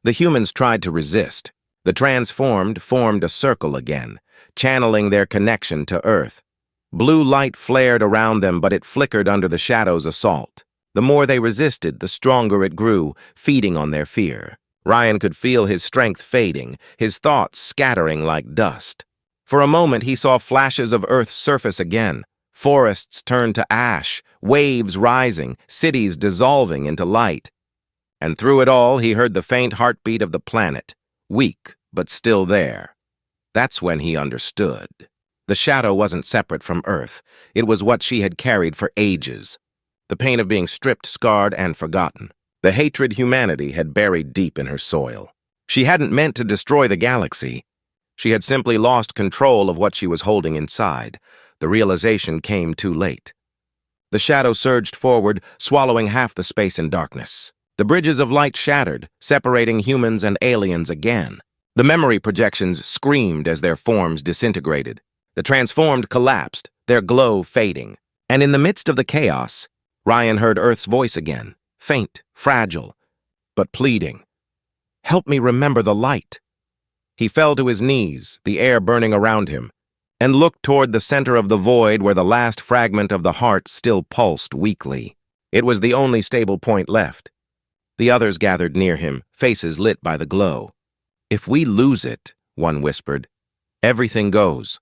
Speaker 1: The humans tried to resist. The transformed formed a circle again, channeling their connection to Earth. Blue light flared around them, but it flickered under the shadow's assault. The more they resisted, the stronger it grew, feeding on their fear. Ryan could feel his strength fading, his thoughts scattering like dust. For a moment, he saw flashes of Earth's surface again. Forests turned to ash, waves rising, cities dissolving into light. And through it all, he heard the faint heartbeat of the planet, weak but still there. That's when he understood. The shadow wasn't separate from Earth. It was what she had carried for ages. The pain of being stripped, scarred, and forgotten. The hatred humanity had buried deep in her soil. She hadn't meant to destroy the galaxy. She had simply lost control of what she was holding inside. The realization came too late. The shadow surged forward, swallowing half the space in darkness. The bridges of light shattered, separating humans and aliens again. The memory projections screamed as their forms disintegrated. The transformed collapsed, their glow fading. And in the midst of the chaos, Ryan heard Earth's voice again, faint, fragile, but pleading. "Help me remember the light." He fell to his knees, the air burning around him, and looked toward the center of the void where the last fragment of the heart still pulsed weakly. It was the only stable point left. The others gathered near him, faces lit by the glow. "If we lose it," one whispered, "everything goes."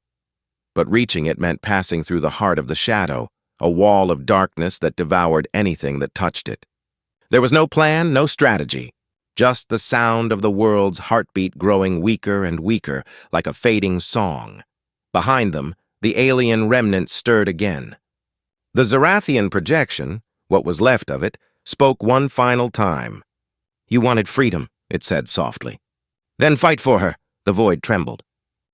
Speaker 1: But reaching it meant passing through the heart of the shadow, a wall of darkness that devoured anything that touched it. There was no plan, no strategy, just the sound of the world's heartbeat growing weaker and weaker, like a fading song. Behind them, the alien remnant stirred again. The Zarathian projection, what was left of it, spoke one final time. "You wanted freedom," it said softly. "Then fight for her," the void trembled.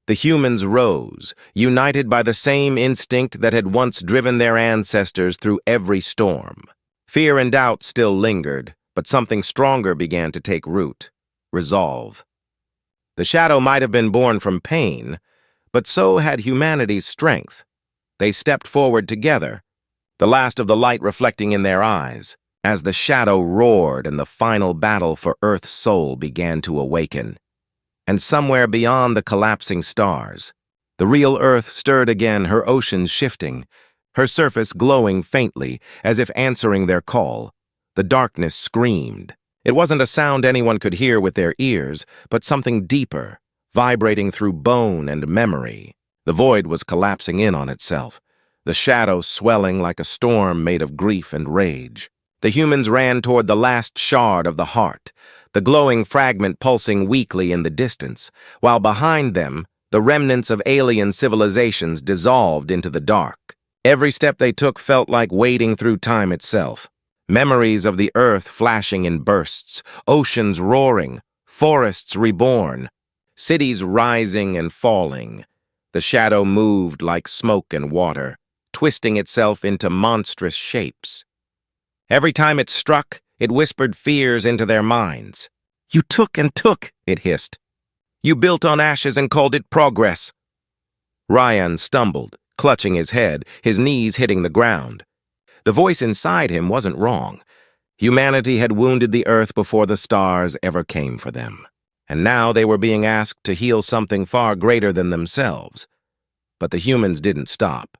Speaker 1: The humans rose, united by the same instinct that had once driven their ancestors through every storm. Fear and doubt still lingered, but something stronger began to take root: resolve. The shadow might have been born from pain, but so had humanity's strength. They stepped forward together, the last of the light reflecting in their eyes, as the shadow roared and the final battle for Earth's soul began to awaken. And somewhere beyond the collapsing stars, The real Earth stirred again, her oceans shifting, her surface glowing faintly, as if answering their call. The darkness screamed. It wasn't a sound anyone could hear with their ears, but something deeper, vibrating through bone and memory. The void was collapsing in on itself, the shadow swelling like a storm made of grief and rage. The humans ran toward the last shard of the heart, the glowing fragment pulsing weakly in the distance, while behind them, the remnants of alien civilizations dissolved into the dark. Every step they took felt like wading through time itself. Memories of the earth flashing in bursts, oceans roaring, forests reborn, cities rising and falling. The shadow moved like smoke and water, twisting itself into monstrous shapes. Every time it struck, it whispered fears into their minds. "You took and took," it hissed. "You built on ashes and called it progress." Ryan stumbled, clutching his head, his knees hitting the ground. The voice inside him wasn't wrong. Humanity had wounded the earth before the stars ever came for them. And now they were being asked to heal something far greater than themselves. But the humans didn't stop.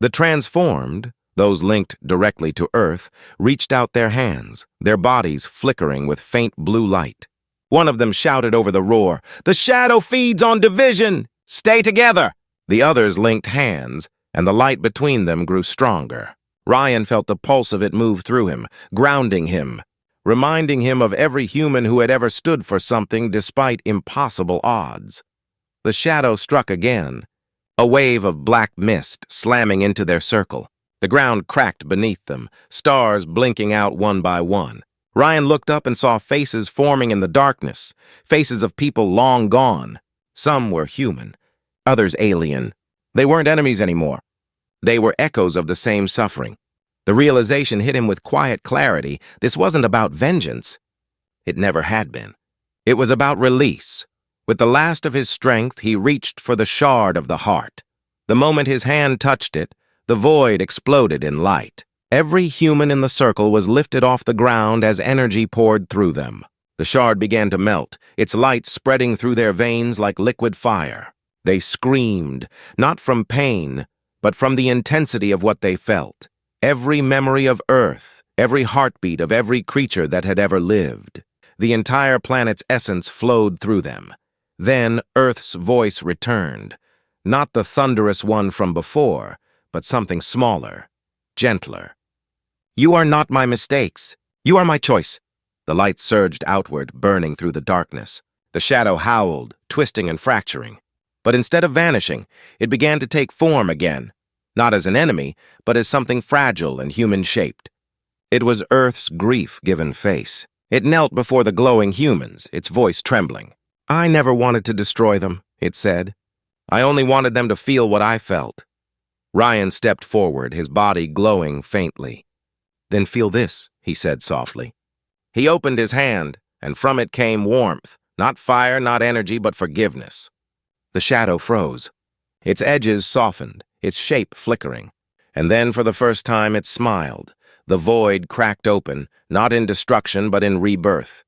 Speaker 1: The transformed, those linked directly to Earth, reached out their hands, their bodies flickering with faint blue light. One of them shouted over the roar, "The shadow feeds on division! Stay together!" The others linked hands, and the light between them grew stronger. Ryan felt the pulse of it move through him, grounding him, reminding him of every human who had ever stood for something despite impossible odds. The shadow struck again, a wave of black mist slamming into their circle. The ground cracked beneath them, stars blinking out one by one. Ryan looked up and saw faces forming in the darkness, faces of people long gone. Some were human, others alien. They weren't enemies anymore. They were echoes of the same suffering. The realization hit him with quiet clarity. This wasn't about vengeance. It never had been. It was about release. With the last of his strength, he reached for the shard of the heart. The moment his hand touched it, the void exploded in light. Every human in the circle was lifted off the ground as energy poured through them. The shard began to melt, its light spreading through their veins like liquid fire. They screamed, not from pain, but from the intensity of what they felt. Every memory of Earth, every heartbeat of every creature that had ever lived. The entire planet's essence flowed through them. Then Earth's voice returned, not the thunderous one from before, but something smaller, gentler. "You are not my mistakes. You are my choice." The light surged outward, burning through the darkness. The shadow howled, twisting and fracturing. But instead of vanishing, it began to take form again, not as an enemy, but as something fragile and human-shaped. It was Earth's grief-given face. It knelt before the glowing humans, its voice trembling. "I never wanted to destroy them," it said. "I only wanted them to feel what I felt." Ryan stepped forward, his body glowing faintly. "Then feel this," he said softly. He opened his hand, and from it came warmth, not fire, not energy, but forgiveness. The shadow froze. Its edges softened, its shape flickering. And then for the first time it smiled. The void cracked open, not in destruction but in rebirth.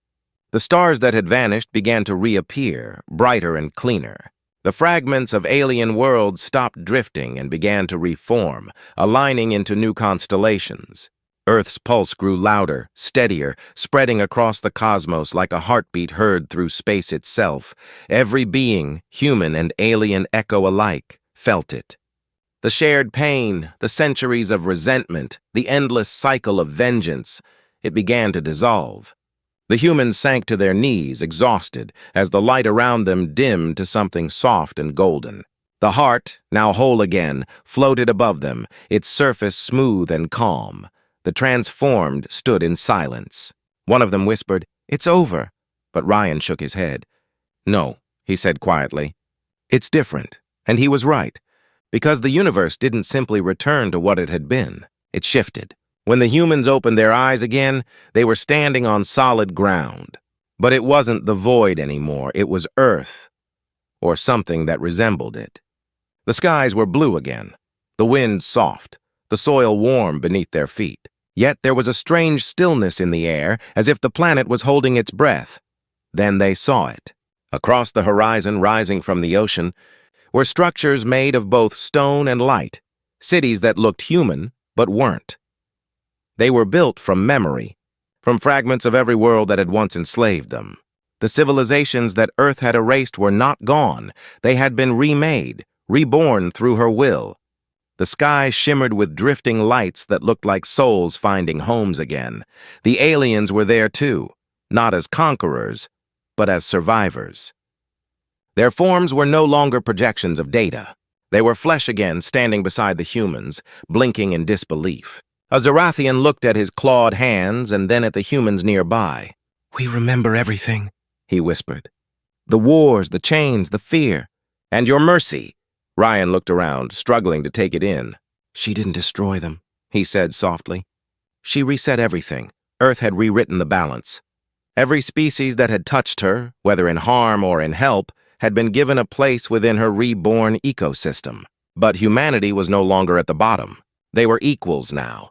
Speaker 1: The stars that had vanished began to reappear, brighter and cleaner. The fragments of alien worlds stopped drifting and began to reform, aligning into new constellations. Earth's pulse grew louder, steadier, spreading across the cosmos like a heartbeat heard through space itself. Every being, human and alien echo alike, felt it. The shared pain, the centuries of resentment, the endless cycle of vengeance, it began to dissolve. The humans sank to their knees, exhausted, as the light around them dimmed to something soft and golden. The heart, now whole again, floated above them, its surface smooth and calm. The transformed stood in silence. One of them whispered, "It's over," but Ryan shook his head. "No," he said quietly. "It's different," and he was right, because the universe didn't simply return to what it had been. It shifted. When the humans opened their eyes again, they were standing on solid ground. But it wasn't the void anymore, it was Earth, or something that resembled it. The skies were blue again, the wind soft, the soil warm beneath their feet. Yet there was a strange stillness in the air, as if the planet was holding its breath. Then they saw it. Across the horizon, rising from the ocean, were structures made of both stone and light, cities that looked human but weren't. They were built from memory, from fragments of every world that had once enslaved them. The civilizations that Earth had erased were not gone. They had been remade, reborn through her will. The sky shimmered with drifting lights that looked like souls finding homes again. The aliens were there too, not as conquerors, but as survivors. Their forms were no longer projections of data. They were flesh again, standing beside the humans, blinking in disbelief. A Zarathian looked at his clawed hands and then at the humans nearby. "We remember everything," he whispered. "The wars, the chains, the fear, and your mercy." Ryan looked around, struggling to take it in. "She didn't destroy them," he said softly. "She reset everything. Earth had rewritten the balance. Every species that had touched her, whether in harm or in help, had been given a place within her reborn ecosystem. But humanity was no longer at the bottom. They were equals now,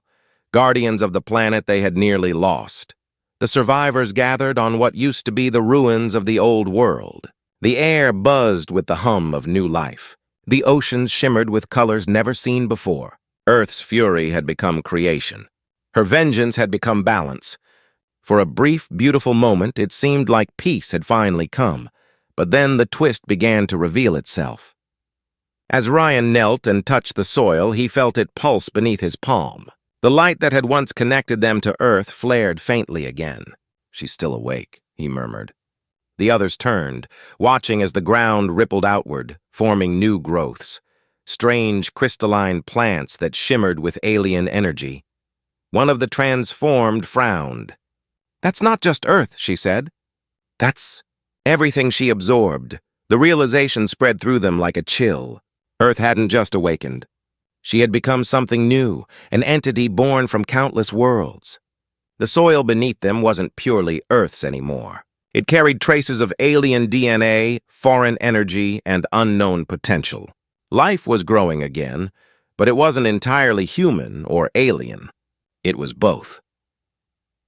Speaker 1: guardians of the planet they had nearly lost. The survivors gathered on what used to be the ruins of the old world. The air buzzed with the hum of new life. The oceans shimmered with colors never seen before. Earth's fury had become creation. Her vengeance had become balance. For a brief, beautiful moment, it seemed like peace had finally come, but then the twist began to reveal itself. As Ryan knelt and touched the soil, he felt it pulse beneath his palm. The light that had once connected them to Earth flared faintly again. "She's still awake," he murmured. The others turned, watching as the ground rippled outward, forming new growths, strange crystalline plants that shimmered with alien energy. One of the transformed frowned. "That's not just Earth," she said. "That's everything she absorbed." The realization spread through them like a chill. Earth hadn't just awakened. She had become something new, an entity born from countless worlds. The soil beneath them wasn't purely Earth's anymore. It carried traces of alien DNA, foreign energy, and unknown potential. Life was growing again, but it wasn't entirely human or alien. It was both.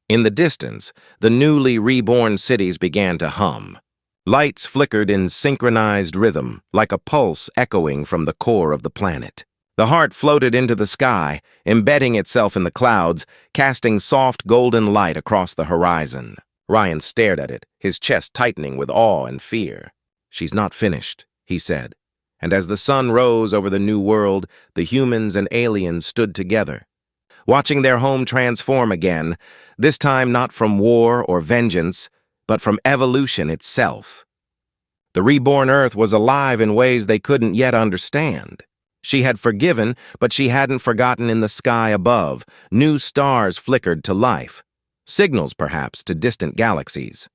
Speaker 1: In the distance, the newly reborn cities began to hum. Lights flickered in synchronized rhythm, like a pulse echoing from the core of the planet. The heart floated into the sky, embedding itself in the clouds, casting soft golden light across the horizon. Ryan stared at it, his chest tightening with awe and fear. "She's not finished," he said. And as the sun rose over the new world, the humans and aliens stood together, watching their home transform again, this time not from war or vengeance, but from evolution itself. The reborn Earth was alive in ways they couldn't yet understand. She had forgiven, but she hadn't forgotten. In the sky above, new stars flickered to life, signals perhaps to distant galaxies.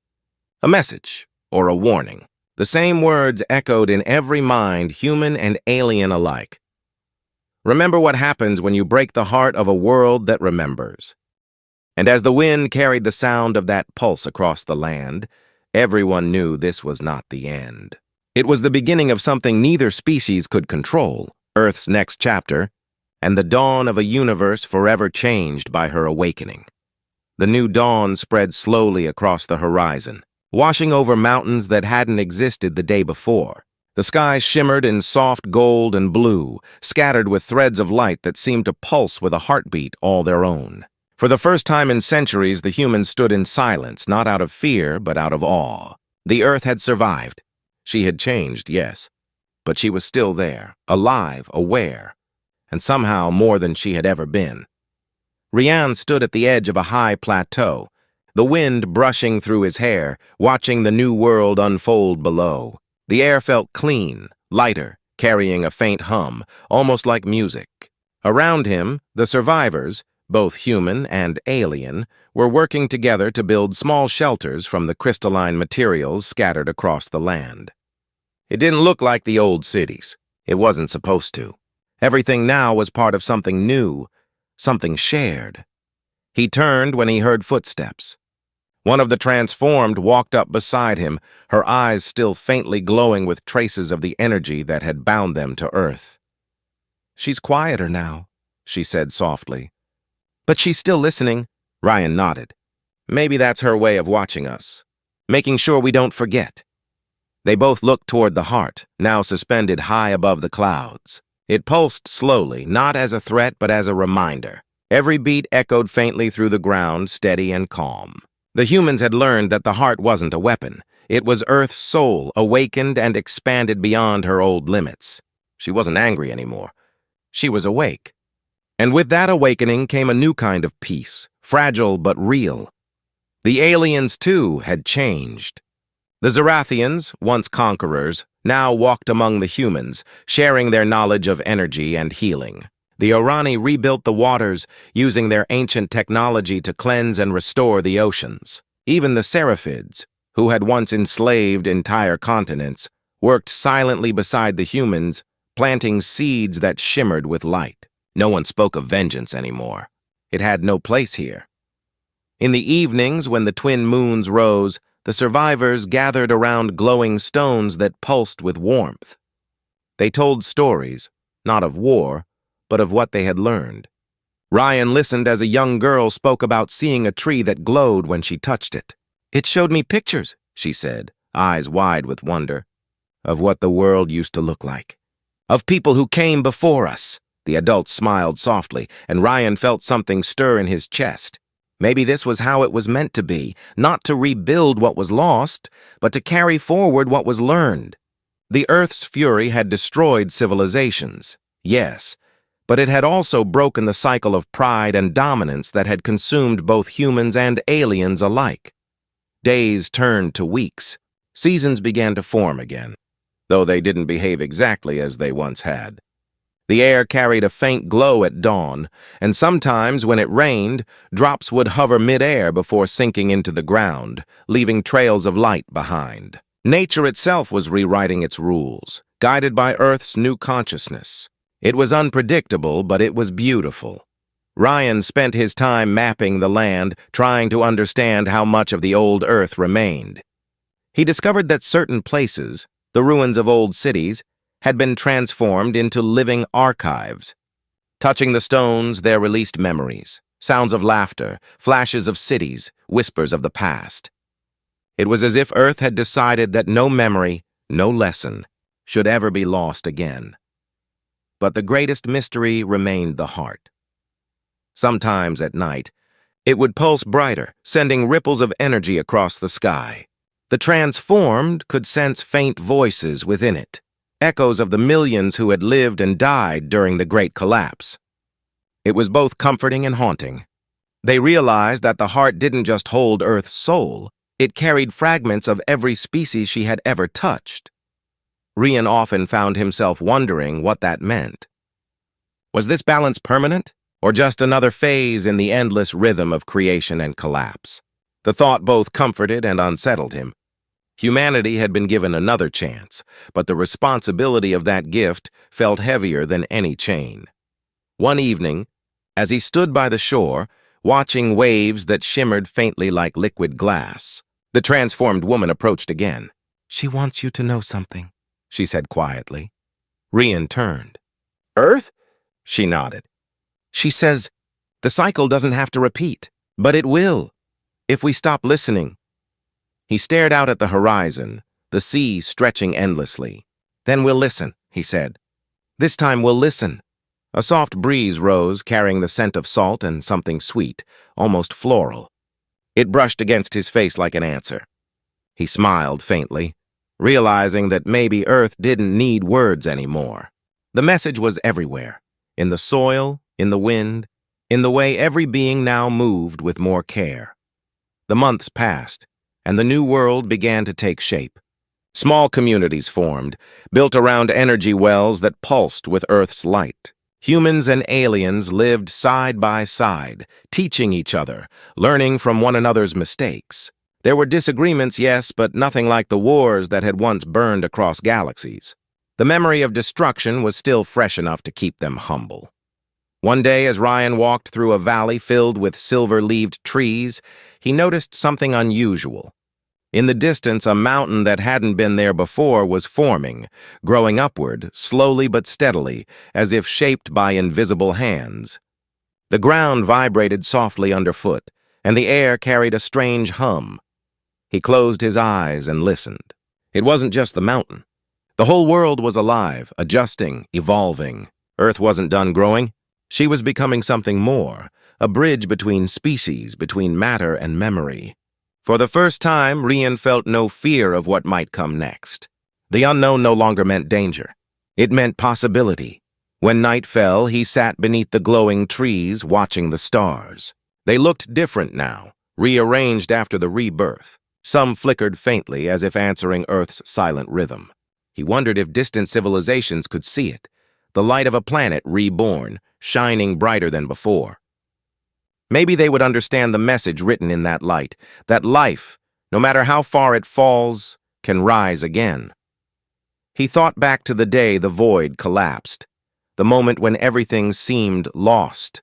Speaker 1: A message, or a warning. The same words echoed in every mind, human and alien alike. Remember what happens when you break the heart of a world that remembers. And as the wind carried the sound of that pulse across the land, everyone knew this was not the end. It was the beginning of something neither species could control, Earth's next chapter, and the dawn of a universe forever changed by her awakening. The new dawn spread slowly across the horizon, washing over mountains that hadn't existed the day before. The sky shimmered in soft gold and blue, scattered with threads of light that seemed to pulse with a heartbeat all their own. For the first time in centuries, the humans stood in silence, not out of fear, but out of awe. The Earth had survived. She had changed, yes, but she was still there, alive, aware, and somehow more than she had ever been. Rian stood at the edge of a high plateau, the wind brushing through his hair, watching the new world unfold below. The air felt clean, lighter, carrying a faint hum, almost like music. Around him, the survivors, both human and alien, were working together to build small shelters from the crystalline materials scattered across the land. It didn't look like the old cities. It wasn't supposed to. Everything now was part of something new, something shared. He turned when he heard footsteps. One of the transformed walked up beside him, her eyes still faintly glowing with traces of the energy that had bound them to Earth. "She's quieter now," she said softly. "But she's still listening." Ryan nodded. "Maybe that's her way of watching us, making sure we don't forget." They both looked toward the heart, now suspended high above the clouds. It pulsed slowly, not as a threat but as a reminder. Every beat echoed faintly through the ground, steady and calm. The humans had learned that the heart wasn't a weapon. It was Earth's soul, awakened and expanded beyond her old limits. She wasn't angry anymore. She was awake. And with that awakening came a new kind of peace, fragile but real. The aliens, too, had changed. The Zarathians, once conquerors, now walked among the humans, sharing their knowledge of energy and healing. The Orani rebuilt the waters, using their ancient technology to cleanse and restore the oceans. Even the Seraphids, who had once enslaved entire continents, worked silently beside the humans, planting seeds that shimmered with light. No one spoke of vengeance anymore. It had no place here. In the evenings, when the twin moons rose, the survivors gathered around glowing stones that pulsed with warmth. They told stories, not of war, but of what they had learned. Ryan listened as a young girl spoke about seeing a tree that glowed when she touched it. "It showed me pictures," she said, eyes wide with wonder, "of what the world used to look like. Of people who came before us." The adult smiled softly, and Ryan felt something stir in his chest. Maybe this was how it was meant to be, not to rebuild what was lost, but to carry forward what was learned. The Earth's fury had destroyed civilizations, yes, but it had also broken the cycle of pride and dominance that had consumed both humans and aliens alike. Days turned to weeks. Seasons began to form again, though they didn't behave exactly as they once had. The air carried a faint glow at dawn, and sometimes when it rained, drops would hover mid-air before sinking into the ground, leaving trails of light behind. Nature itself was rewriting its rules, guided by Earth's new consciousness. It was unpredictable, but it was beautiful. Ryan spent his time mapping the land, trying to understand how much of the old Earth remained. He discovered that certain places, the ruins of old cities, had been transformed into living archives. Touching the stones, there released memories, sounds of laughter, flashes of cities, whispers of the past. It was as if Earth had decided that no memory, no lesson, should ever be lost again. But the greatest mystery remained the heart. Sometimes at night, it would pulse brighter, sending ripples of energy across the sky. The transformed could sense faint voices within it, echoes of the millions who had lived and died during the Great Collapse. It was both comforting and haunting. They realized that the heart didn't just hold Earth's soul, it carried fragments of every species she had ever touched. Ryan often found himself wondering what that meant. Was this balance permanent, or just another phase in the endless rhythm of creation and collapse? The thought both comforted and unsettled him. Humanity had been given another chance, but the responsibility of that gift felt heavier than any chain. One evening, as he stood by the shore, watching waves that shimmered faintly like liquid glass, the transformed woman approached again. "She wants you to know something," she said quietly. Ryan turned. "Earth?" She nodded. "She says, the cycle doesn't have to repeat, but it will, if we stop listening." He stared out at the horizon, the sea stretching endlessly. "Then we'll listen," he said. "This time we'll listen." A soft breeze rose, carrying the scent of salt and something sweet, almost floral. It brushed against his face like an answer. He smiled faintly, realizing that maybe Earth didn't need words anymore. The message was everywhere, in the soil, in the wind, in the way every being now moved with more care. The months passed, and the new world began to take shape. Small communities formed, built around energy wells that pulsed with Earth's light. Humans and aliens lived side by side, teaching each other, learning from one another's mistakes. There were disagreements, yes, but nothing like the wars that had once burned across galaxies. The memory of destruction was still fresh enough to keep them humble. One day, as Ryan walked through a valley filled with silver-leaved trees, he noticed something unusual. In the distance, a mountain that hadn't been there before was forming, growing upward, slowly but steadily, as if shaped by invisible hands. The ground vibrated softly underfoot, and the air carried a strange hum. He closed his eyes and listened. It wasn't just the mountain. The whole world was alive, adjusting, evolving. Earth wasn't done growing. She was becoming something more, a bridge between species, between matter and memory. For the first time, Rian felt no fear of what might come next. The unknown no longer meant danger. It meant possibility. When night fell, he sat beneath the glowing trees, watching the stars. They looked different now, rearranged after the rebirth. Some flickered faintly, as if answering Earth's silent rhythm. He wondered if distant civilizations could see it, the light of a planet reborn, shining brighter than before. Maybe they would understand the message written in that light, that life, no matter how far it falls, can rise again. He thought back to the day the void collapsed, the moment when everything seemed lost.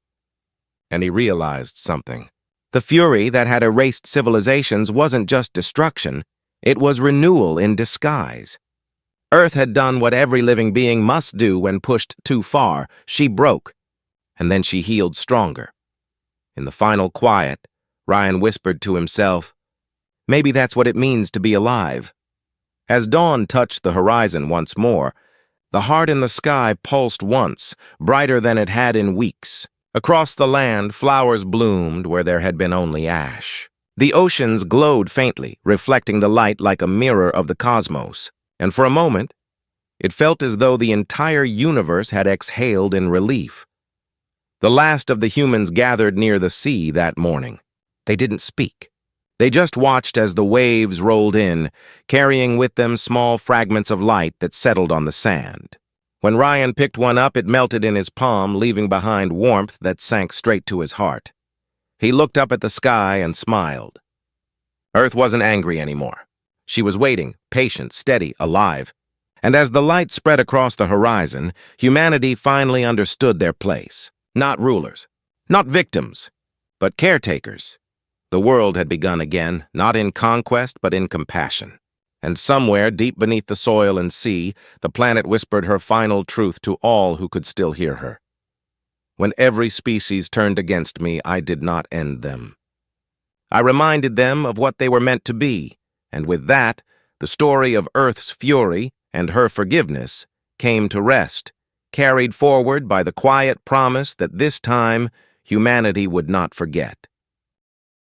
Speaker 1: And he realized something. The fury that had erased civilizations wasn't just destruction, it was renewal in disguise. Earth had done what every living being must do when pushed too far. She broke, and then she healed stronger. In the final quiet, Ryan whispered to himself, "Maybe that's what it means to be alive." As dawn touched the horizon once more, the heart in the sky pulsed once, brighter than it had in weeks. Across the land, flowers bloomed where there had been only ash. The oceans glowed faintly, reflecting the light like a mirror of the cosmos. And for a moment, it felt as though the entire universe had exhaled in relief. The last of the humans gathered near the sea that morning. They didn't speak. They just watched as the waves rolled in, carrying with them small fragments of light that settled on the sand. When Ryan picked one up, it melted in his palm, leaving behind warmth that sank straight to his heart. He looked up at the sky and smiled. Earth wasn't angry anymore. She was waiting, patient, steady, alive. And as the light spread across the horizon, humanity finally understood their place. Not rulers, not victims, but caretakers. The world had begun again, not in conquest, but in compassion. And somewhere, deep beneath the soil and sea, the planet whispered her final truth to all who could still hear her. When every species turned against me, I did not end them. I reminded them of what they were meant to be, and with that, the story of Earth's fury and her forgiveness came to rest, carried forward by the quiet promise that this time humanity would not forget.